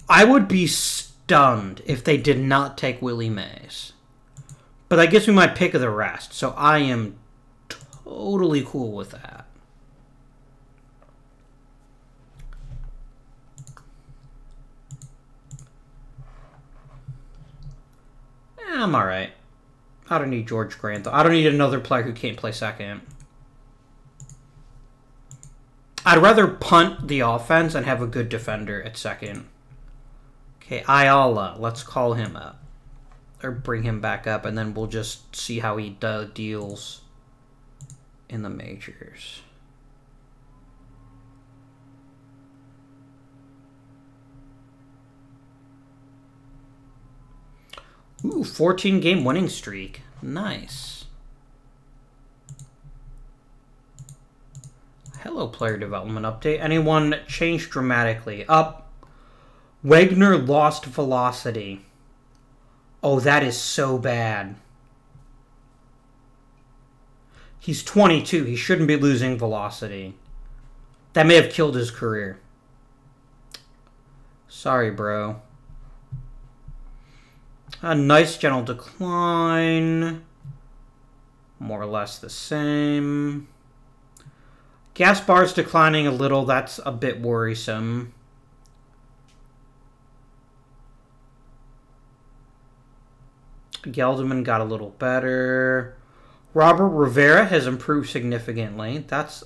I would be stunned if they did not take Willie Mays. But that gives me my pick of the rest, so I am totally cool with that. I'm alright. I don't need George Grant, though. I don't need another player who can't play second. I'd rather punt the offense and have a good defender at second. Okay, Ayala. Let's call him up. Or bring him back up, and then we'll just see how he deals in the majors. Ooh, 14-game winning streak. Nice. Hello, player development update. Anyone changed dramatically? Up. Wagner lost velocity. Oh, that is so bad. He's 22. He shouldn't be losing velocity. That may have killed his career. Sorry, bro. A nice gentle decline. More or less the same. Gas bar's declining a little. That's a bit worrisome. Gelderman got a little better. Robert Rivera has improved significantly. That's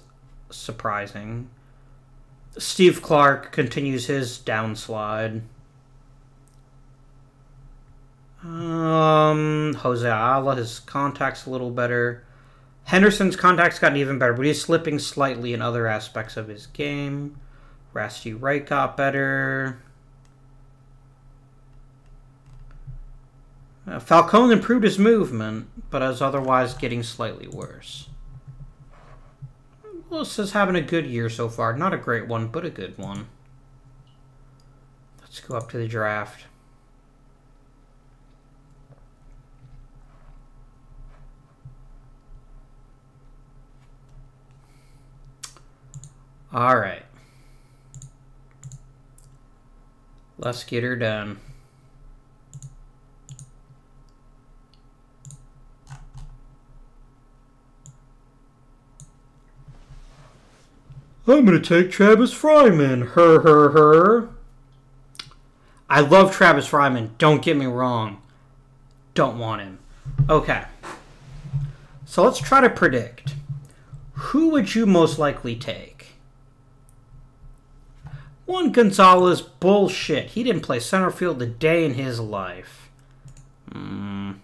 surprising. Steve Clark continues his downslide. Jose Ayala, his contact's a little better. Henderson's contact's gotten even better, but he's slipping slightly in other aspects of his game. Rasty Wright got better. Falcone improved his movement, but is otherwise getting slightly worse. Willis is having a good year so far. Not a great one, but a good one. Let's go up to the draft. All right. Let's get her done. I'm going to take Travis Fryman. Her. I love Travis Fryman. Don't get me wrong. Don't want him. Okay. So let's try to predict. Who would you most likely take? Juan Gonzalez, bullshit. He didn't play center field a day in his life. I'm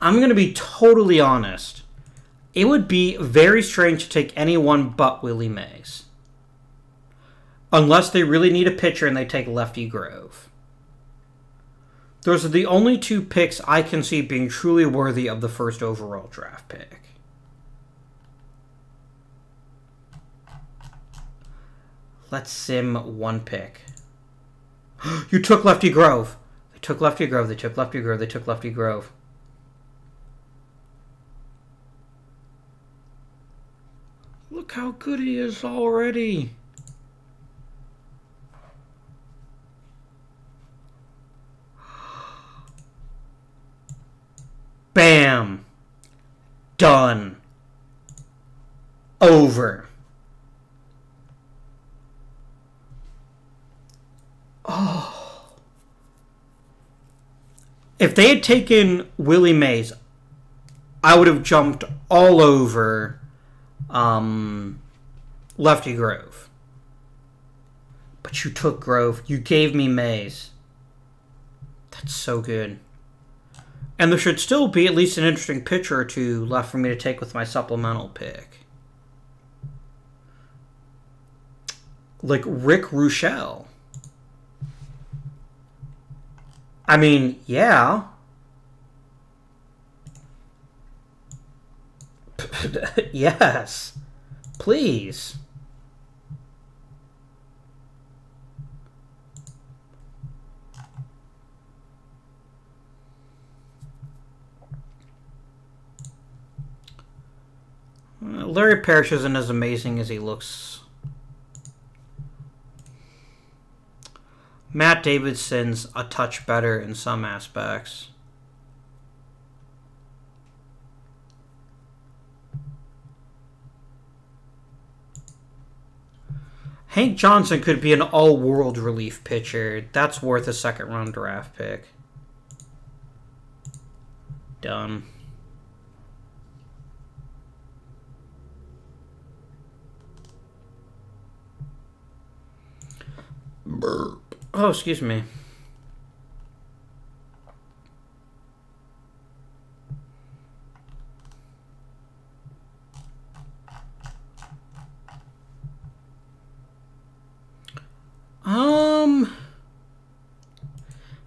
going to be totally honest. It would be very strange to take anyone but Willie Mays. Unless they really need a pitcher and they take Lefty Grove. Those are the only two picks I can see being truly worthy of the first overall draft pick. Let's sim one pick. You took Lefty Grove. They took Lefty Grove. They took Lefty Grove. They took Lefty Grove. Look how good he is already. Bam. Done. Over. Oh. If they had taken Willie Mays, I would have jumped all over Lefty Grove. But you took Grove. You gave me Mays. That's so good. And there should still be at least an interesting pitcher or two left for me to take with my supplemental pick. Like Rick Ruchel. I mean, yeah. Yes. Please. Larry Parrish isn't as amazing as he looks. Matt Davidson's a touch better in some aspects. Hank Johnson could be an all-world relief pitcher. That's worth a second-round draft pick. Done. Burp. Oh, excuse me.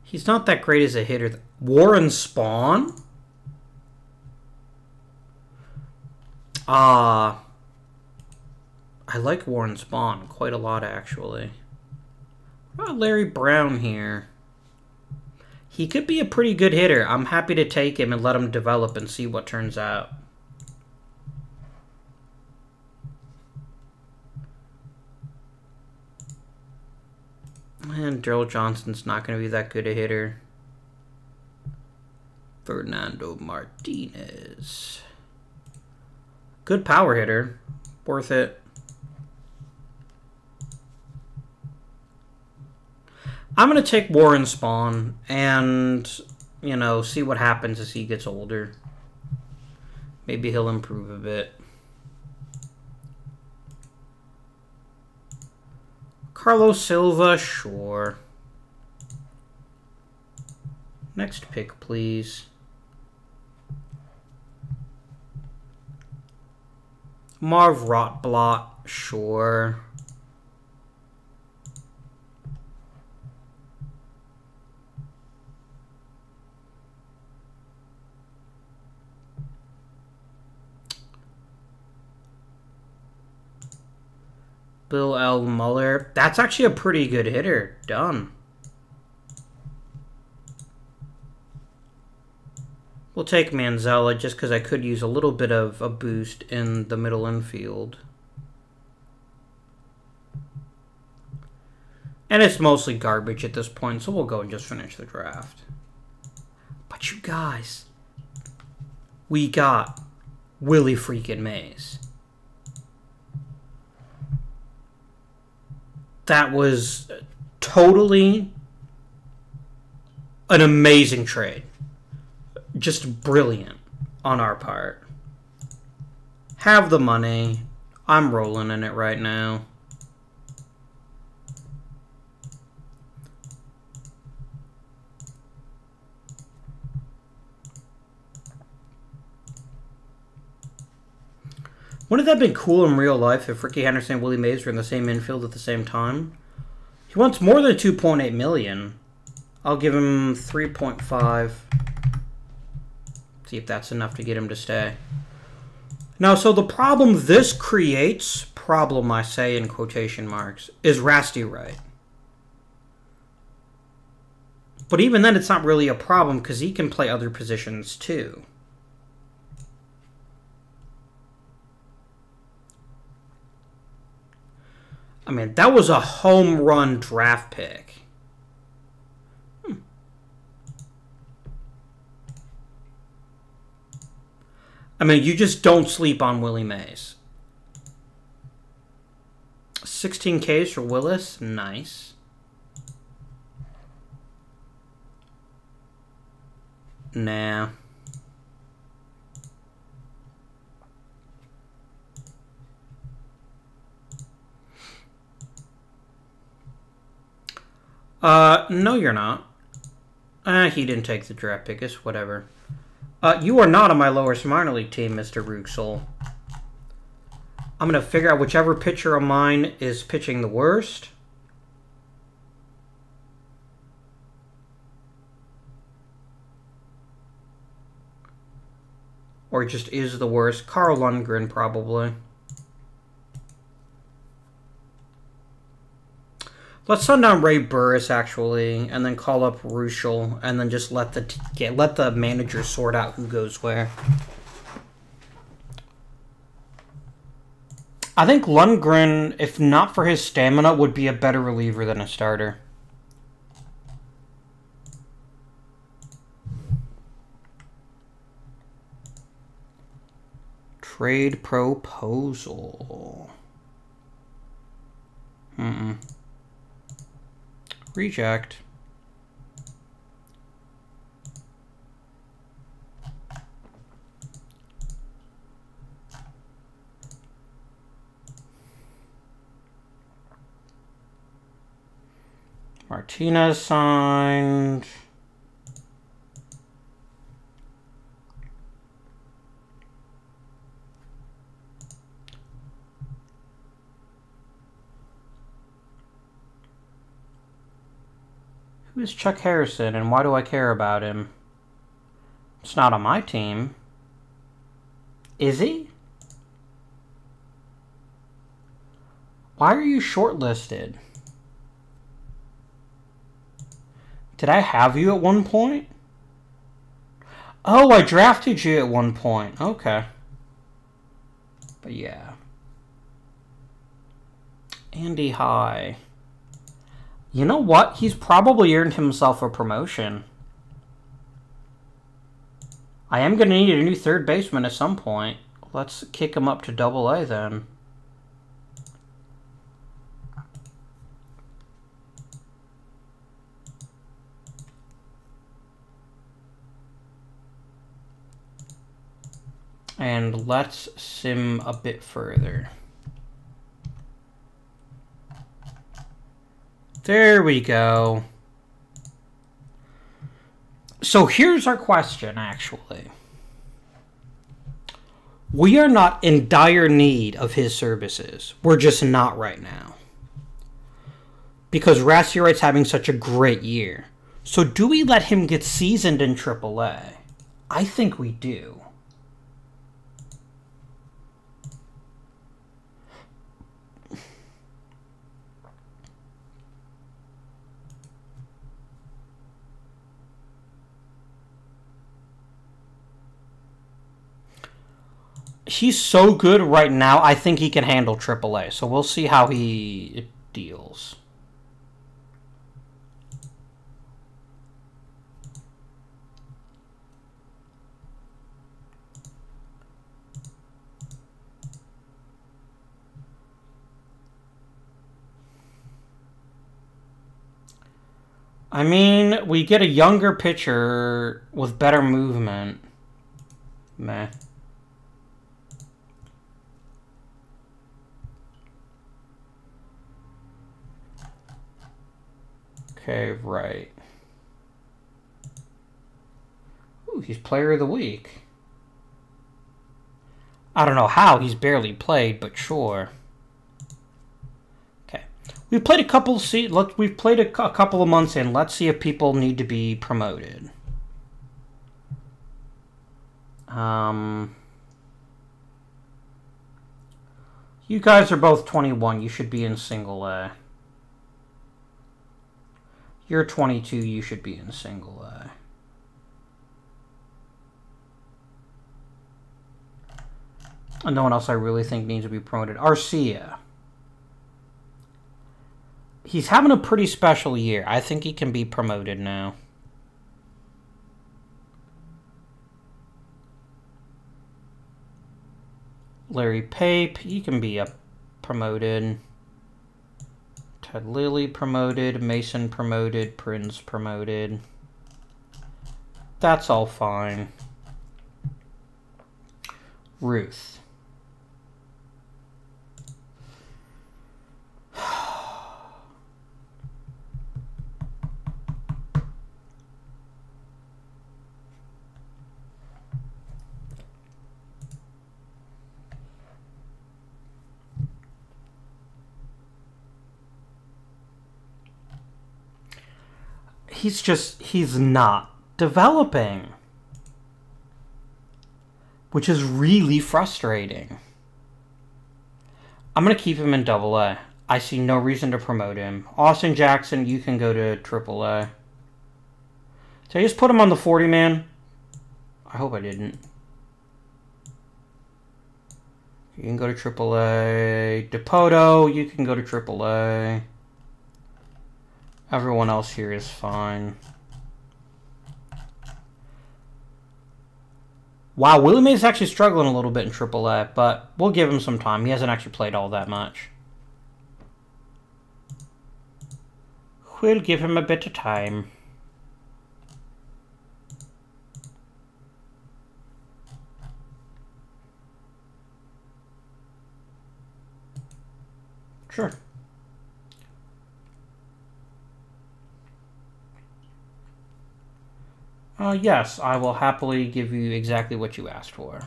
He's not that great as a hitter. Warren Spahn? I like Warren Spahn quite a lot, actually. What about Larry Brown here? He could be a pretty good hitter. I'm happy to take him and let him develop and see what turns out. And Daryl Johnson's not going to be that good a hitter. Fernando Martinez. Good power hitter. Worth it. I'm going to take Warren Spahn and, you know, see what happens as he gets older. Maybe he'll improve a bit. Carlos Silva, sure. Next pick, please. Marv Rotblot, sure. Bill L. Muller. That's actually a pretty good hitter. Done. We'll take Manzella just because I could use a little bit of a boost in the middle infield. And it's mostly garbage at this point, so we'll go and just finish the draft. But you guys, we got Willie freaking Mays. That was totally an amazing trade. Just brilliant on our part. Have the money. I'm rolling in it right now. Wouldn't that have been cool in real life if Ricky Henderson and Willie Mays were in the same infield at the same time? He wants more than $2.8 million. I'll give him 3.5. See if that's enough to get him to stay. Now, so the problem this creates, problem I say in quotation marks, is Rasty Wright. But even then, it's not really a problem because he can play other positions too. I mean, that was a home run draft pick. I mean, you just don't sleep on Willie Mays. 16 Ks for Willis. Nice. Nah. No, you're not. He didn't take the draft pick. It's whatever. You are not on my lowest minor league team, Mr. Ruxel. I'm going to figure out whichever pitcher of mine is pitching the worst. Or just is the worst. Carl Lundgren, probably. Let's send down Ray Burris, actually, and then call up Ruschel, and then just let the manager sort out who goes where. I think Lundgren, if not for his stamina, would be a better reliever than a starter. Trade proposal. Reject. Martinez signed. Who is Chuck Harrison, and why do I care about him? It's not on my team. Is he? Why are you shortlisted? Did I have you at one point? Oh, I drafted you at one point. Okay. But yeah. Andy High. You know what? He's probably earned himself a promotion. I am going to need a new third baseman at some point. Let's kick him up to Double-A then. And let's sim a bit further. There we go. So here's our question, actually. We are not in dire need of his services. We're just not right now. Because Rasierite's having such a great year. So do we let him get seasoned in AAA? I think we do. He's so good right now, I think he can handle AAA. So we'll see how he deals. I mean, we get a younger pitcher with better movement. Meh. Okay, right. Ooh, he's player of the week. I don't know how, he's barely played, but sure. Okay. We've played a couple we've played a couple of months in. Let's see if people need to be promoted. You guys are both 21. You should be in Single-A. You're 22, you should be in Single-A. And no one else I really think needs to be promoted. Arcia. He's having a pretty special year. I think he can be promoted now. Larry Pape, he can be promoted. Ted Lilly promoted, Mason promoted, Prince promoted. That's all fine. Ruth. He's not developing. Which is really frustrating. I'm going to keep him in Double-A. I see no reason to promote him. Austin Jackson, you can go to AAA. Did I just put him on the 40-man? I hope I didn't. You can go to AAA. Dipoto, you can go to AAA. Everyone else here is fine. Wow, Willie Mays actually struggling a little bit in AAA, but we'll give him some time. He hasn't actually played all that much. We'll give him a bit of time. Sure. Yes, I will happily give you exactly what you asked for.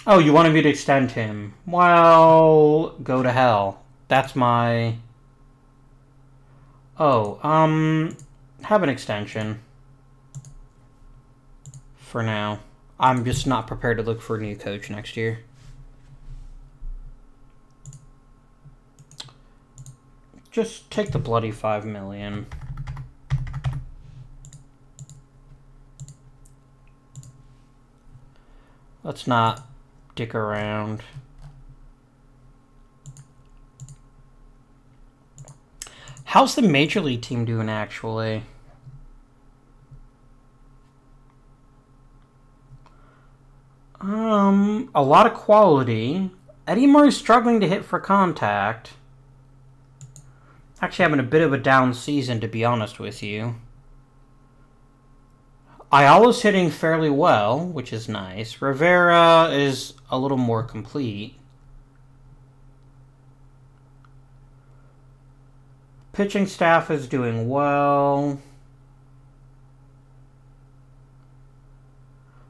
Oh, you wanted me to extend him. Well, go to hell. That's my... Oh, have an extension. For now. I'm just not prepared to look for a new coach next year. Just take the bloody $5 million. Let's not dick around. How's the Major League team doing, actually? A lot of quality. Eddie Murray's struggling to hit for contact. Actually having a bit of a down season, to be honest with you. Ayala's hitting fairly well, which is nice. Rivera is a little more complete. Pitching staff is doing well.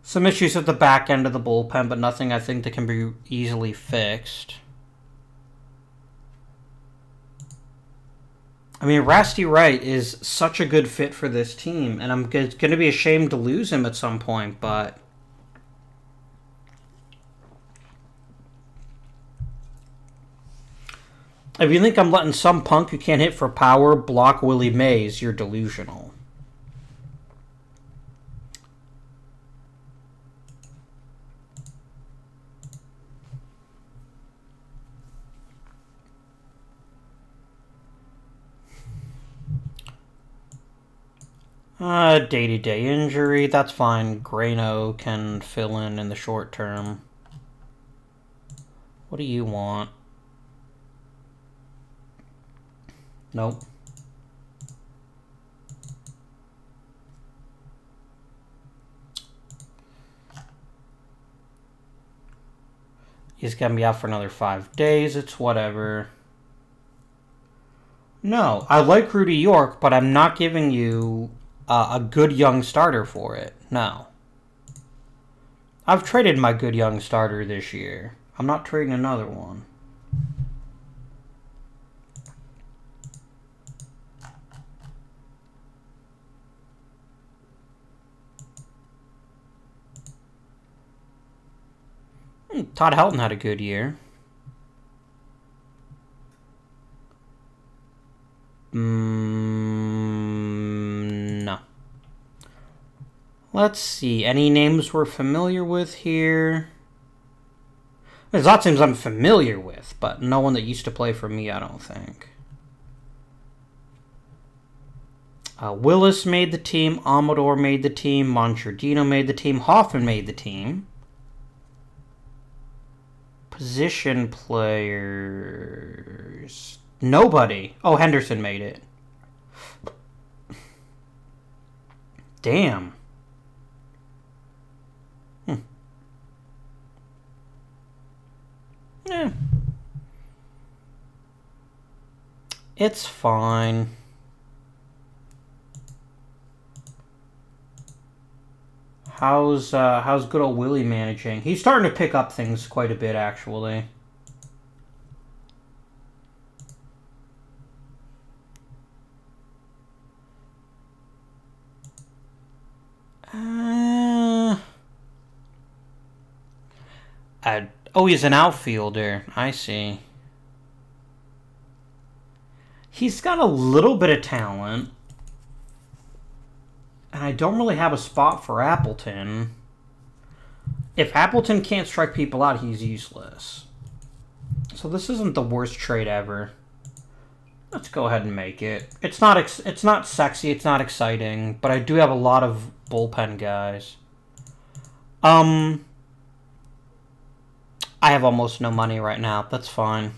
Some issues at the back end of the bullpen, but nothing I think that can be easily fixed. I mean, Rasty Wright is such a good fit for this team, and I'm going to be ashamed to lose him at some point, but... If you think I'm letting some punk who can't hit for power block Willie Mays, you're delusional. Day-to-day injury, that's fine. Grano can fill in the short term. What do you want? Nope. He's gonna be out for another 5 days, it's whatever. No, I like Rudy York, but I'm not giving you a good young starter for it. No. I've traded my good young starter this year. I'm not trading another one. Todd Helton had a good year. No. Let's see. Any names we're familiar with here? There's lots of names I'm familiar with, but no one that used to play for me, I don't think. Willis made the team. Amador made the team. Monchardino made the team. Hoffman made the team. Position players... Nobody. Oh, Henderson made it. Damn. Eh. It's fine. How's good old Willie managing? He's starting to pick up things quite a bit, actually. Oh, he's an outfielder. I see. He's got a little bit of talent. And I don't really have a spot for Appleton. If Appleton can't strike people out, he's useless. So this isn't the worst trade ever. Let's go ahead and make it. It's not sexy, it's not exciting, but I do have a lot of bullpen guys. I have almost no money right now. That's fine.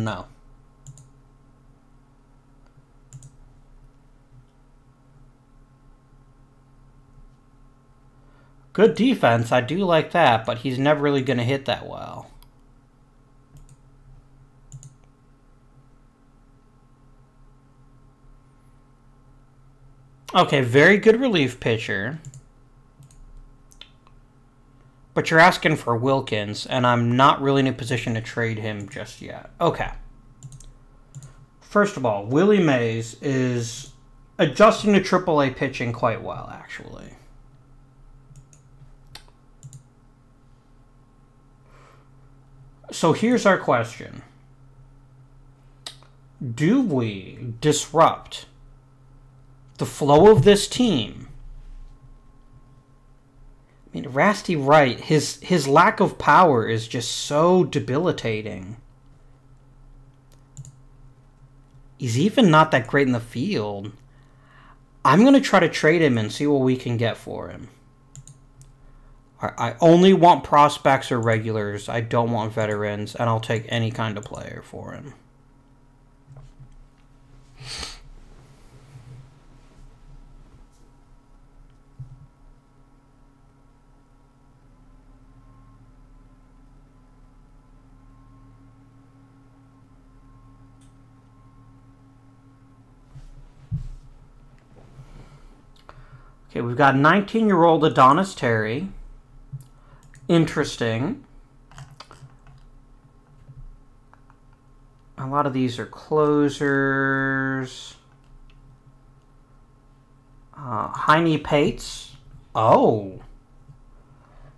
No. Good defense, I do like that, but he's never really going to hit that well. Okay, very good relief pitcher. But you're asking for Wilkins, and I'm not really in a position to trade him just yet. Okay. First of all, Willie Mays is adjusting to AAA pitching quite well, actually. So here's our question. Do we disrupt the flow of this team? I mean, Rasty Wright, his lack of power is just so debilitating. He's even not that great in the field. I'm going to try to trade him and see what we can get for him. I only want prospects or regulars. I don't want veterans, and I'll take any kind of player for him. Okay, we've got 19-year-old Adonis Terry. Interesting. A lot of these are closers. Heine Pates. Oh.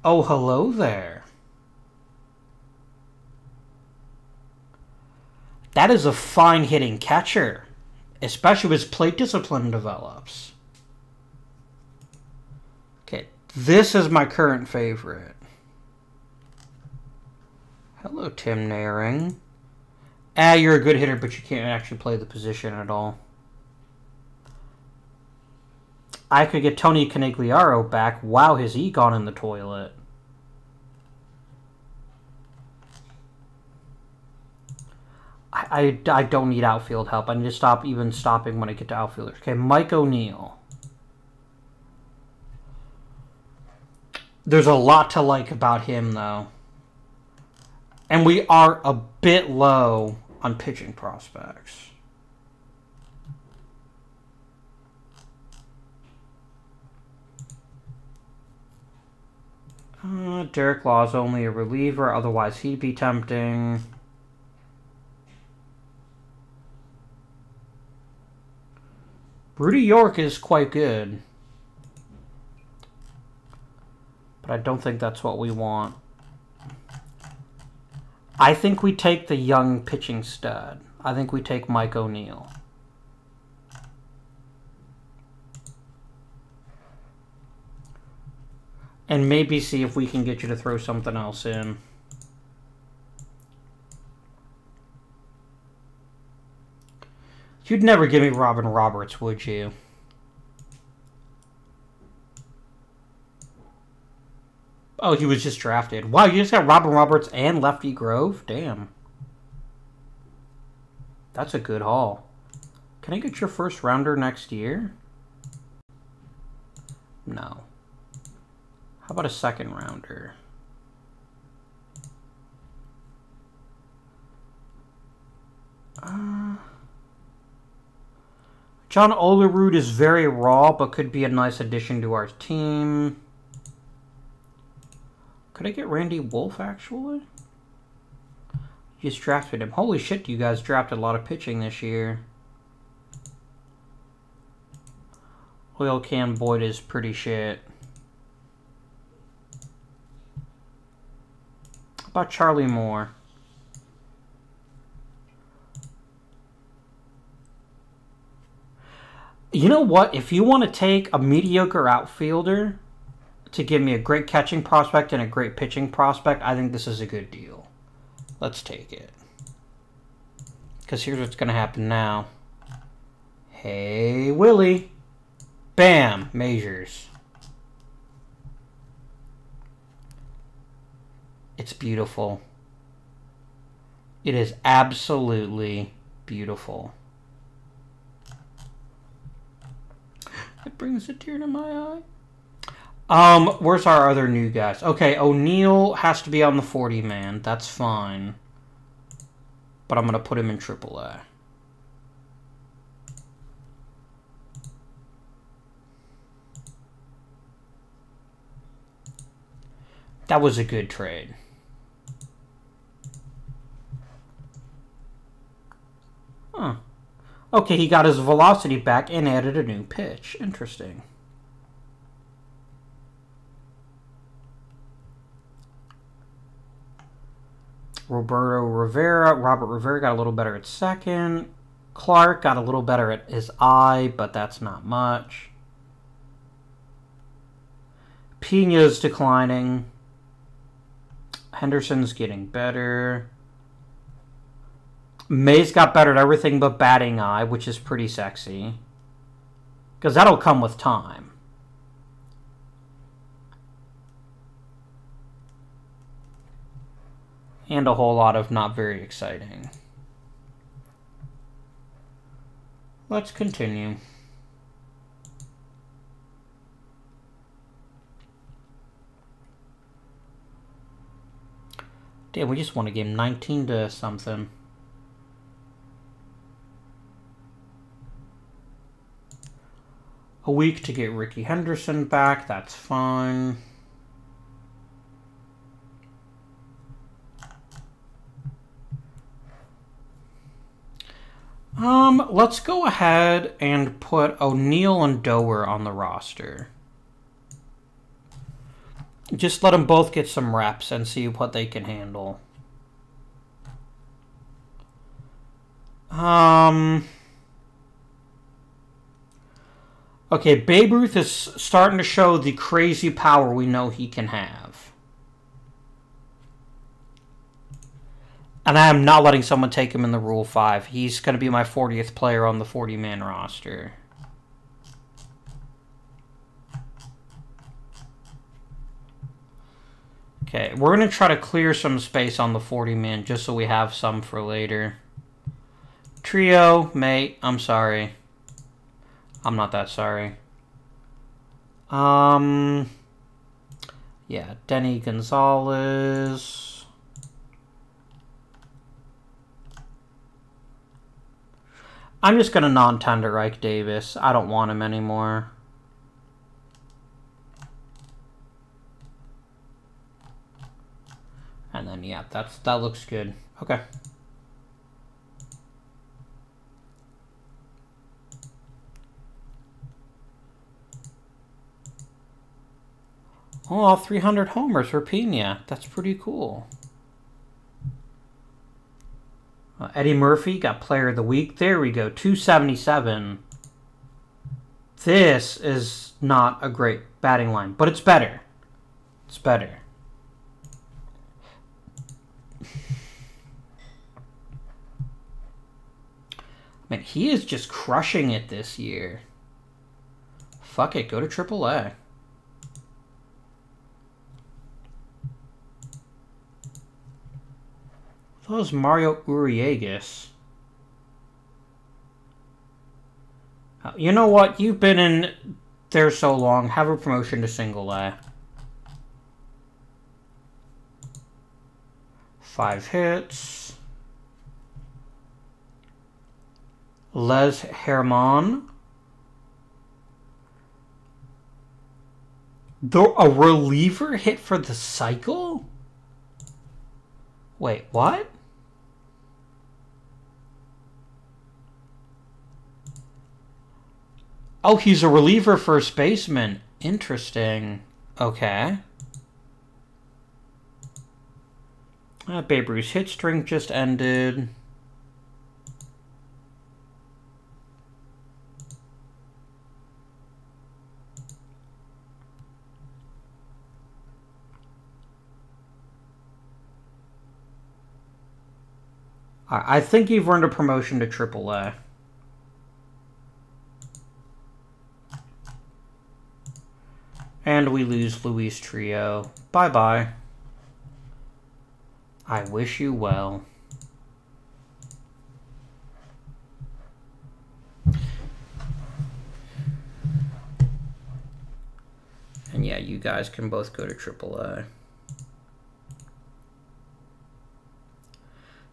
Oh, hello there. That is a fine hitting catcher, especially as plate discipline develops. Okay, this is my current favorite. Hello, Tim Naring. You're a good hitter, but you can't actually play the position at all. I could get Tony Canigliaro back. Wow, has he gone in the toilet? I don't need outfield help. I need to stop even stopping when I get to outfielders. Okay, Mike O'Neill. There's a lot to like about him, though. And we are a bit low on pitching prospects. Derek Law's only a reliever, otherwise he'd be tempting. Rudy York is quite good. But I don't think that's what we want. I think we take the young pitching stud. I think we take Mike O'Neill. And maybe see if we can get you to throw something else in. You'd never give me Robin Roberts, would you? Oh, he was just drafted. Wow, you just got Robin Roberts and Lefty Grove? Damn. That's a good haul. Can I get your first rounder next year? No. How about a second rounder? John Olerud is very raw, but could be a nice addition to our team. Could I get Randy Wolf, actually? You just drafted him. Holy shit, you guys drafted a lot of pitching this year. Oil Can Boyd is pretty shit. How about Charlie Moore? You know what? If you want to take a mediocre outfielder to give me a great catching prospect and a great pitching prospect, I think this is a good deal. Let's take it. Because here's what's going to happen now. Hey, Willie. Bam! Majors. It's beautiful. It is absolutely beautiful. It brings a tear to my eye. Where's our other new guys? Okay, O'Neill has to be on the 40-man. That's fine. But I'm going to put him in AAA. That was a good trade. Huh. Okay, he got his velocity back and added a new pitch. Interesting. Robert Rivera got a little better at second. Clark got a little better at his eye, but that's not much. Pena's declining. Henderson's getting better. May's got better at everything but batting eye, which is pretty sexy. Because that'll come with time. And a whole lot of not very exciting. Let's continue. Damn, we just won a game 19 to something. A week to get Ricky Henderson back, that's fine. Let's go ahead and put O'Neill and Doer on the roster. Just let them both get some reps and see what they can handle. Okay, Babe Ruth is starting to show the crazy power we know he can have. And I am not letting someone take him in the Rule 5. He's going to be my 40th player on the 40-man roster. Okay, we're going to try to clear some space on the 40-man just so we have some for later. Trio, mate, I'm sorry. I'm not that sorry. Yeah, Denny Gonzalez. I'm just going to non-tender Ike Davis. I don't want him anymore. And then, yeah, that looks good. Okay. Oh, 300 homers for Pena. That's pretty cool. Eddie Murphy got Player of the Week. There we go. 277. This is not a great batting line, but it's better. It's better. Man, he is just crushing it this year. Fuck it. Go to AAA. That was Mario Uriagas. You know what? You've been in there so long. Have a promotion to single A. 5 hits. Les Herman. A reliever hit for the cycle? Wait, what? Oh, he's a reliever first baseman. Interesting. Okay. Babe Ruth's hit string just ended. I think you've earned a promotion to AAA. And we lose Luis Trio. Bye-bye. I wish you well. And yeah, you guys can both go to AAA.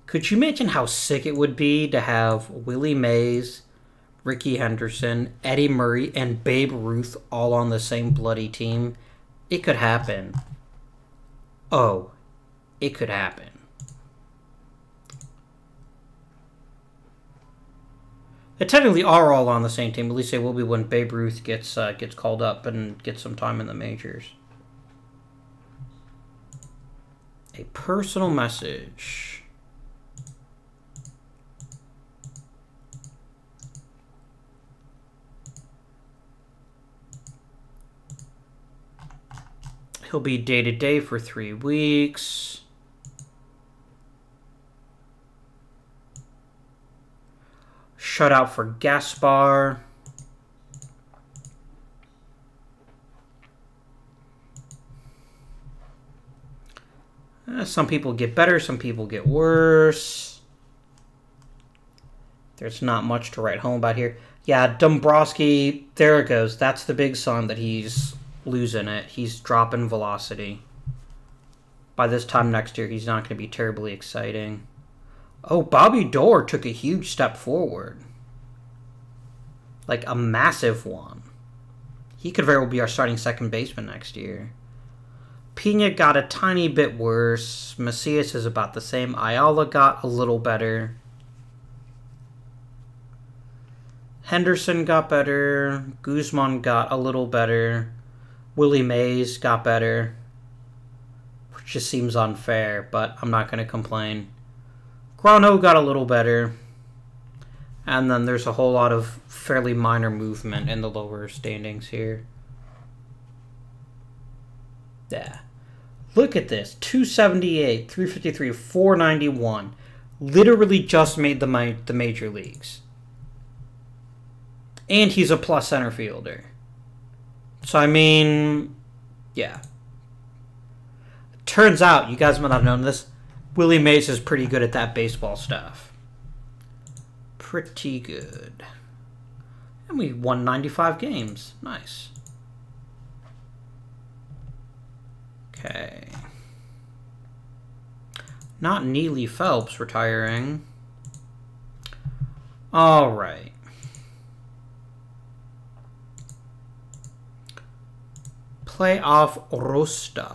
Could you imagine how sick it would be to have Willie Mays, Ricky Henderson, Eddie Murray, and Babe Ruth all on the same bloody team? It could happen. Oh, it could happen. They technically are all on the same team. At least they will be when Babe Ruth gets called up and gets some time in the majors. A personal message. He'll be day-to-day for 3 weeks. Shutout for Gaspar. Some people get better, some people get worse. There's not much to write home about here. Yeah, Dombrowski, there it goes. That's the big sign that he's losing it. He's dropping velocity. By this time next year, he's not going to be terribly exciting. Oh, Bobby Doerr took a huge step forward. Like a massive one. He could very well be our starting second baseman next year. Pena got a tiny bit worse. Macias is about the same. Ayala got a little better. Henderson got better. Guzman got a little better. Willie Mays got better. Which just seems unfair, but I'm not going to complain. Grano got a little better. And then there's a whole lot of fairly minor movement in the lower standings here. Yeah. Look at this. 278, 353, 491. Literally just made the major leagues. And he's a plus center fielder. So, I mean, yeah. Turns out, you guys might not have known this, Willie Mays is pretty good at that baseball stuff. Pretty good. And we won 95 games. Nice. Okay. Not Neely Phelps retiring. All right. Playoff roster.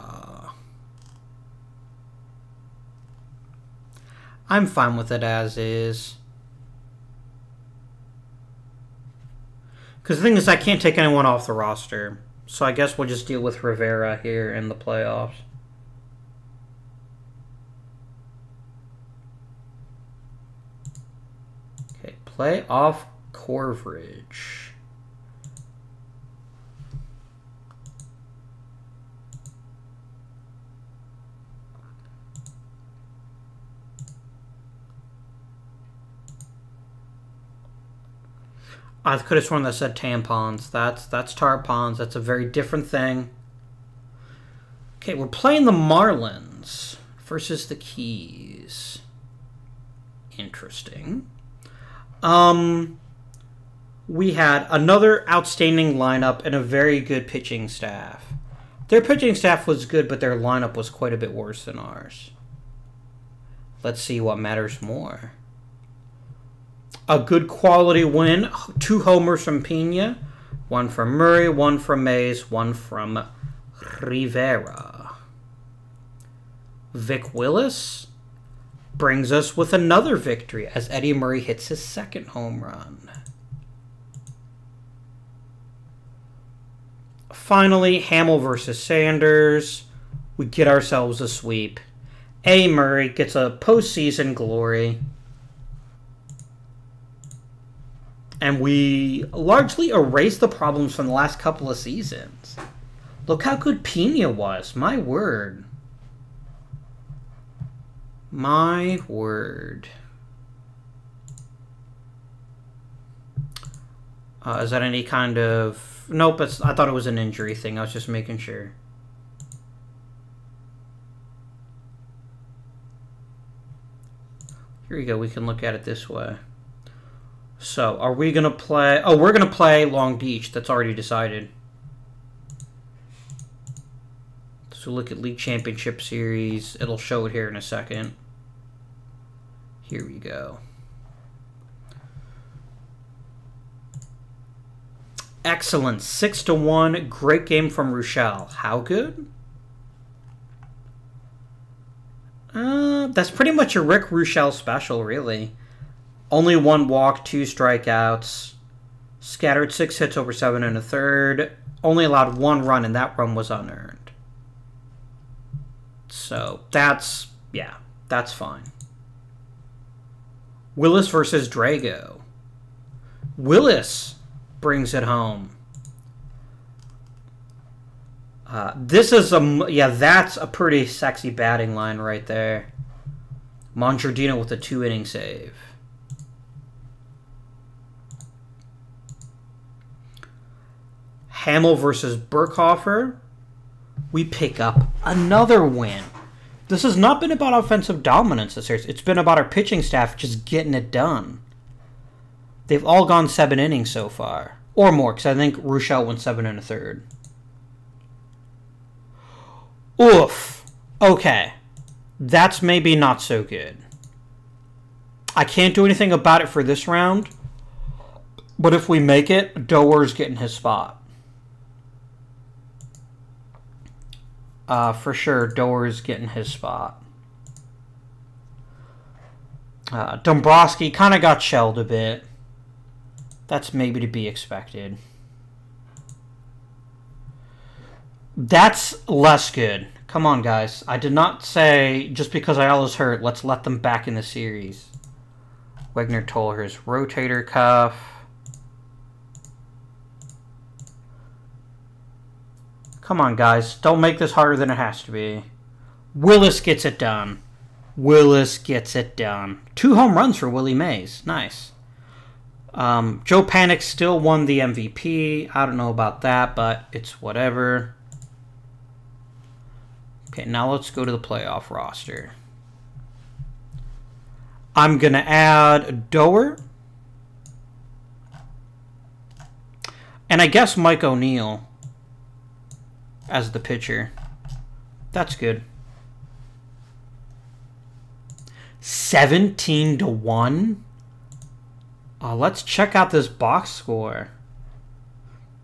I'm fine with it as is. Because the thing is, I can't take anyone off the roster. So I guess we'll just deal with Rivera here in the playoffs. Okay, playoff coverage. I could have sworn that said tampons. That's tarpons. That's a very different thing. Okay, we're playing the Marlins versus the Keys. Interesting. We had another outstanding lineup and a very good pitching staff. Their pitching staff was good, but their lineup was quite a bit worse than ours. Let's see what matters more. A good quality win. 2 homers from Pena. 1 from Murray, 1 from Mays, 1 from Rivera. Vic Willis brings us with another victory as Eddie Murray hits his second home run. Finally, Hamill versus Sanders. We get ourselves a sweep. A. Murray gets a postseason glory. And we largely erased the problems from the last couple of seasons. Look how good Pena was. My word. My word. Is that any kind of... Nope, I thought it was an injury thing. I was just making sure. Here we go. We can look at it this way. So, are we going to play... Oh, we're going to play Long Beach. That's already decided. So, look at League Championship Series. It'll show it here in a second. Here we go. Excellent. 6-1. Great game from Rochelle. How good? That's pretty much a Rick Rochelle special, really. Only 1 walk, 2 strikeouts. Scattered 6 hits over 7 1/3. Only allowed 1 run, and that run was unearned. So, that's fine. Willis versus Drago. Willis brings it home. This is that's a pretty sexy batting line right there. Mongiardino with a 2-inning save. Hamill versus Burkhofer. We pick up another win. This has not been about offensive dominance this year. It's been about our pitching staff just getting it done. They've all gone 7 innings so far. Or more, because I think Rochelle went 7 1/3. Oof. Okay. That's maybe not so good. I can't do anything about it for this round. But if we make it, Doer's getting his spot. For sure, Doer's getting his spot. Dombrowski kind of got shelled a bit. That's maybe to be expected. That's less good. Come on, guys. I did not say just because Ayala's hurt, let's let them back in the series. Wegner tore his rotator cuff. Come on, guys. Don't make this harder than it has to be. Willis gets it done. Willis gets it done. 2 home runs for Willie Mays. Nice. Joe Panik still won the MVP. I don't know about that, but it's whatever. Okay, now let's go to the playoff roster. I'm going to add Doer. And I guess Mike O'Neill as the pitcher. That's good. 17-1. Let's check out this box score.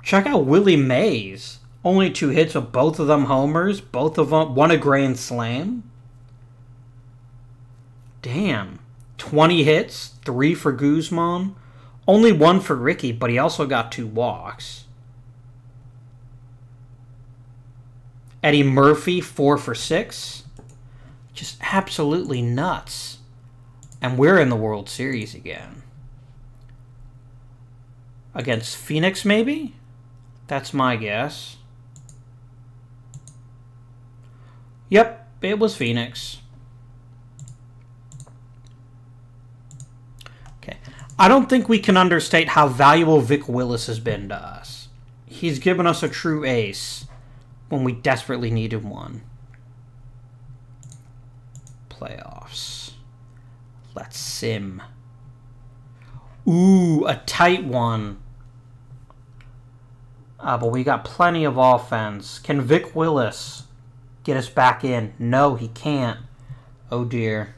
Check out Willie Mays. Only 2 hits, with both of them homers. Both of them won a grand slam. Damn. 20 hits, 3 for Guzman. Only 1 for Ricky, but he also got 2 walks. Eddie Murphy, 4 for 6. Just absolutely nuts. And we're in the World Series again. Against Phoenix, maybe? That's my guess. Yep, it was Phoenix. Okay. I don't think we can understate how valuable Vic Willis has been to us. He's given us a true ace when we desperately needed one. Playoffs. Let's sim. Ooh, a tight one. But we got plenty of offense. Can Vic Willis get us back in? No, he can't. Oh, dear.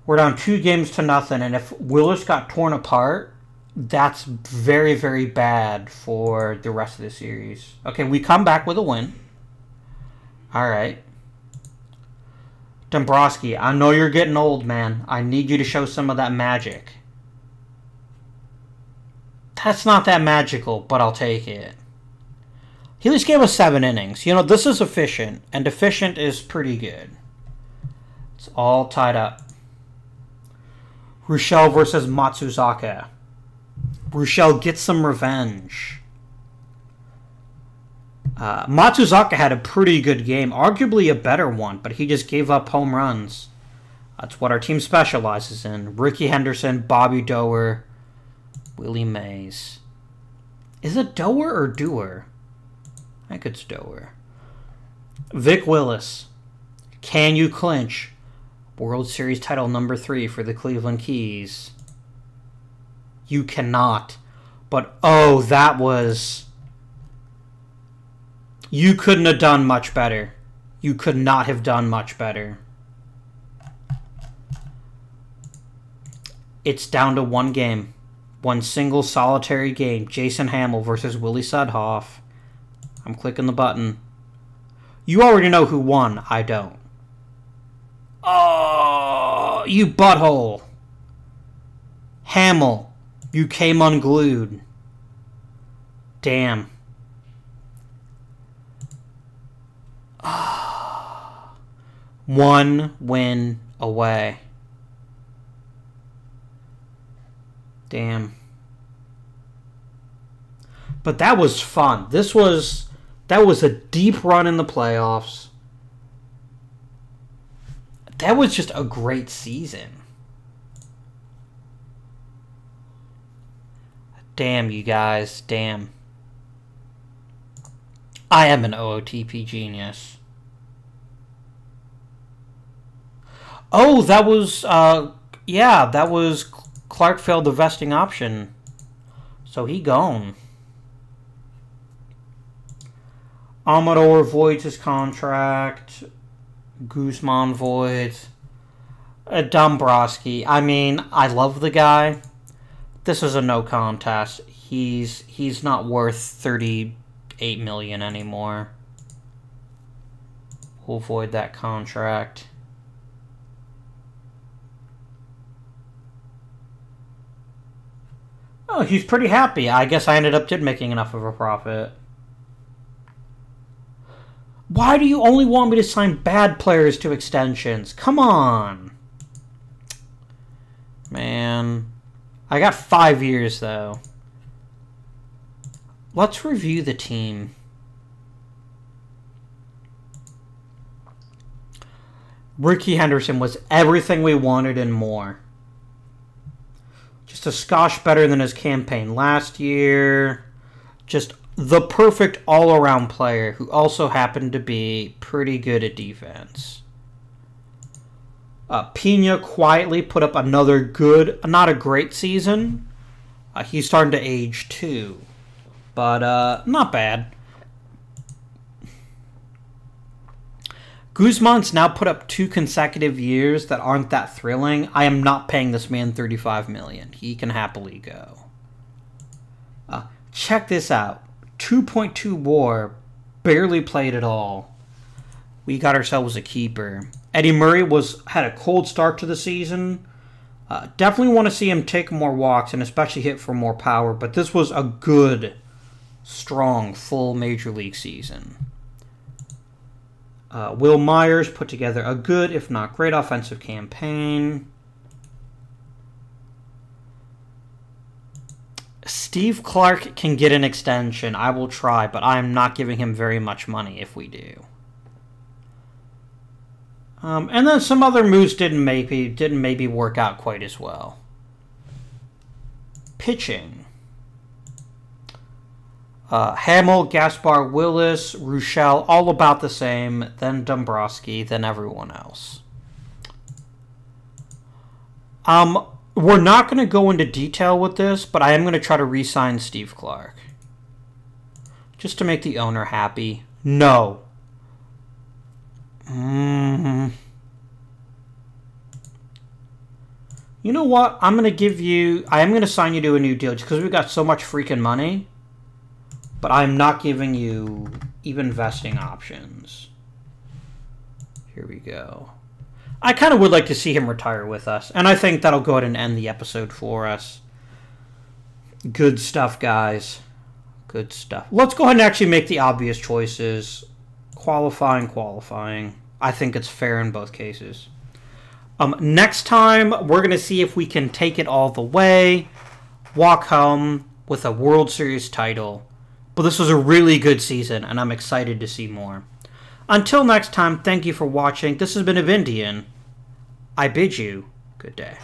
We're down 2-0, and if Willis got torn apart, That's very, very bad for the rest of the series. Okay, we come back with a win. All right. Dombrowski, I know you're getting old, man. I need you to show some of that magic. That's not that magical, but I'll take it. He at least gave us 7 innings. You know, this is efficient, and efficient is pretty good. It's all tied up. Rochelle versus Matsuzaka. Rochelle gets some revenge. Matsuzaka had a pretty good game, arguably a better one, but he just gave up home runs. That's what our team specializes in. Ricky Henderson, Bobby Doer, Willie Mays. Is it Doer or Doer? I think it's Doer. Vic Willis. Can you clinch World Series title number 3 for the Cleveland Keys? You cannot. But, oh, that was... You couldn't have done much better. You could not have done much better. It's down to one game. One single solitary game. Jason Hamill versus Willie Sudhoff. I'm clicking the button. You already know who won. I don't. Oh, you butthole. Hamill, you came unglued. Damn. One win away. Damn. But that was fun. That was a deep run in the playoffs. That was just a great season. Damn, you guys. Damn. I am an OOTP genius. Oh, that was, yeah, that was Clark failed the vesting option. So he gone. Amador voids his contract. Guzman voids. Dombrowski. I mean, I love the guy. This is a no contest. He's not worth $38 million anymore. We'll void that contract. Oh, he's pretty happy. I guess I ended up making enough of a profit. Why do you only want me to sign bad players to extensions? Come on. Man. I got 5 years, though. Let's review the team. Ricky Henderson was everything we wanted and more. Just a skosh better than his campaign last year. Just the perfect all-around player who also happened to be pretty good at defense. Pena quietly put up another good, not a great season. He's starting to age too, but not bad. Guzman's now put up 2 consecutive years that aren't that thrilling. I am not paying this man $35 million. He can happily go. Check this out. 2.2 WAR, barely played at all. We got ourselves a keeper. Eddie Murray had a cold start to the season. Definitely want to see him take more walks and especially hit for more power, but this was a good, strong, full Major League season. Will Myers put together a good, if not great, offensive campaign. Steve Clark can get an extension. I will try, but I am not giving him very much money if we do. And then some other moves didn't maybe work out quite as well. Pitching. Hamill, Gaspar, Willis, Rochelle, all about the same. Then Dombrowski, then everyone else. We're not going to go into detail with this, but I am going to try to re-sign Steve Clark. Just to make the owner happy. No. You know what? I am going to sign you to a new deal just because we've got so much freaking money. But I'm not giving you even vesting options. Here we go. I kind of would like to see him retire with us. And I think that'll go ahead and end the episode for us. Good stuff, guys. Good stuff. Let's go ahead and actually make the obvious choices. Qualifying. I think it's fair in both cases. Next time, we're going to see if we can take it all the way. Walk home with a World Series title. But this was a really good season, and I'm excited to see more. Until next time, thank you for watching. This has been Avindian. I bid you good day.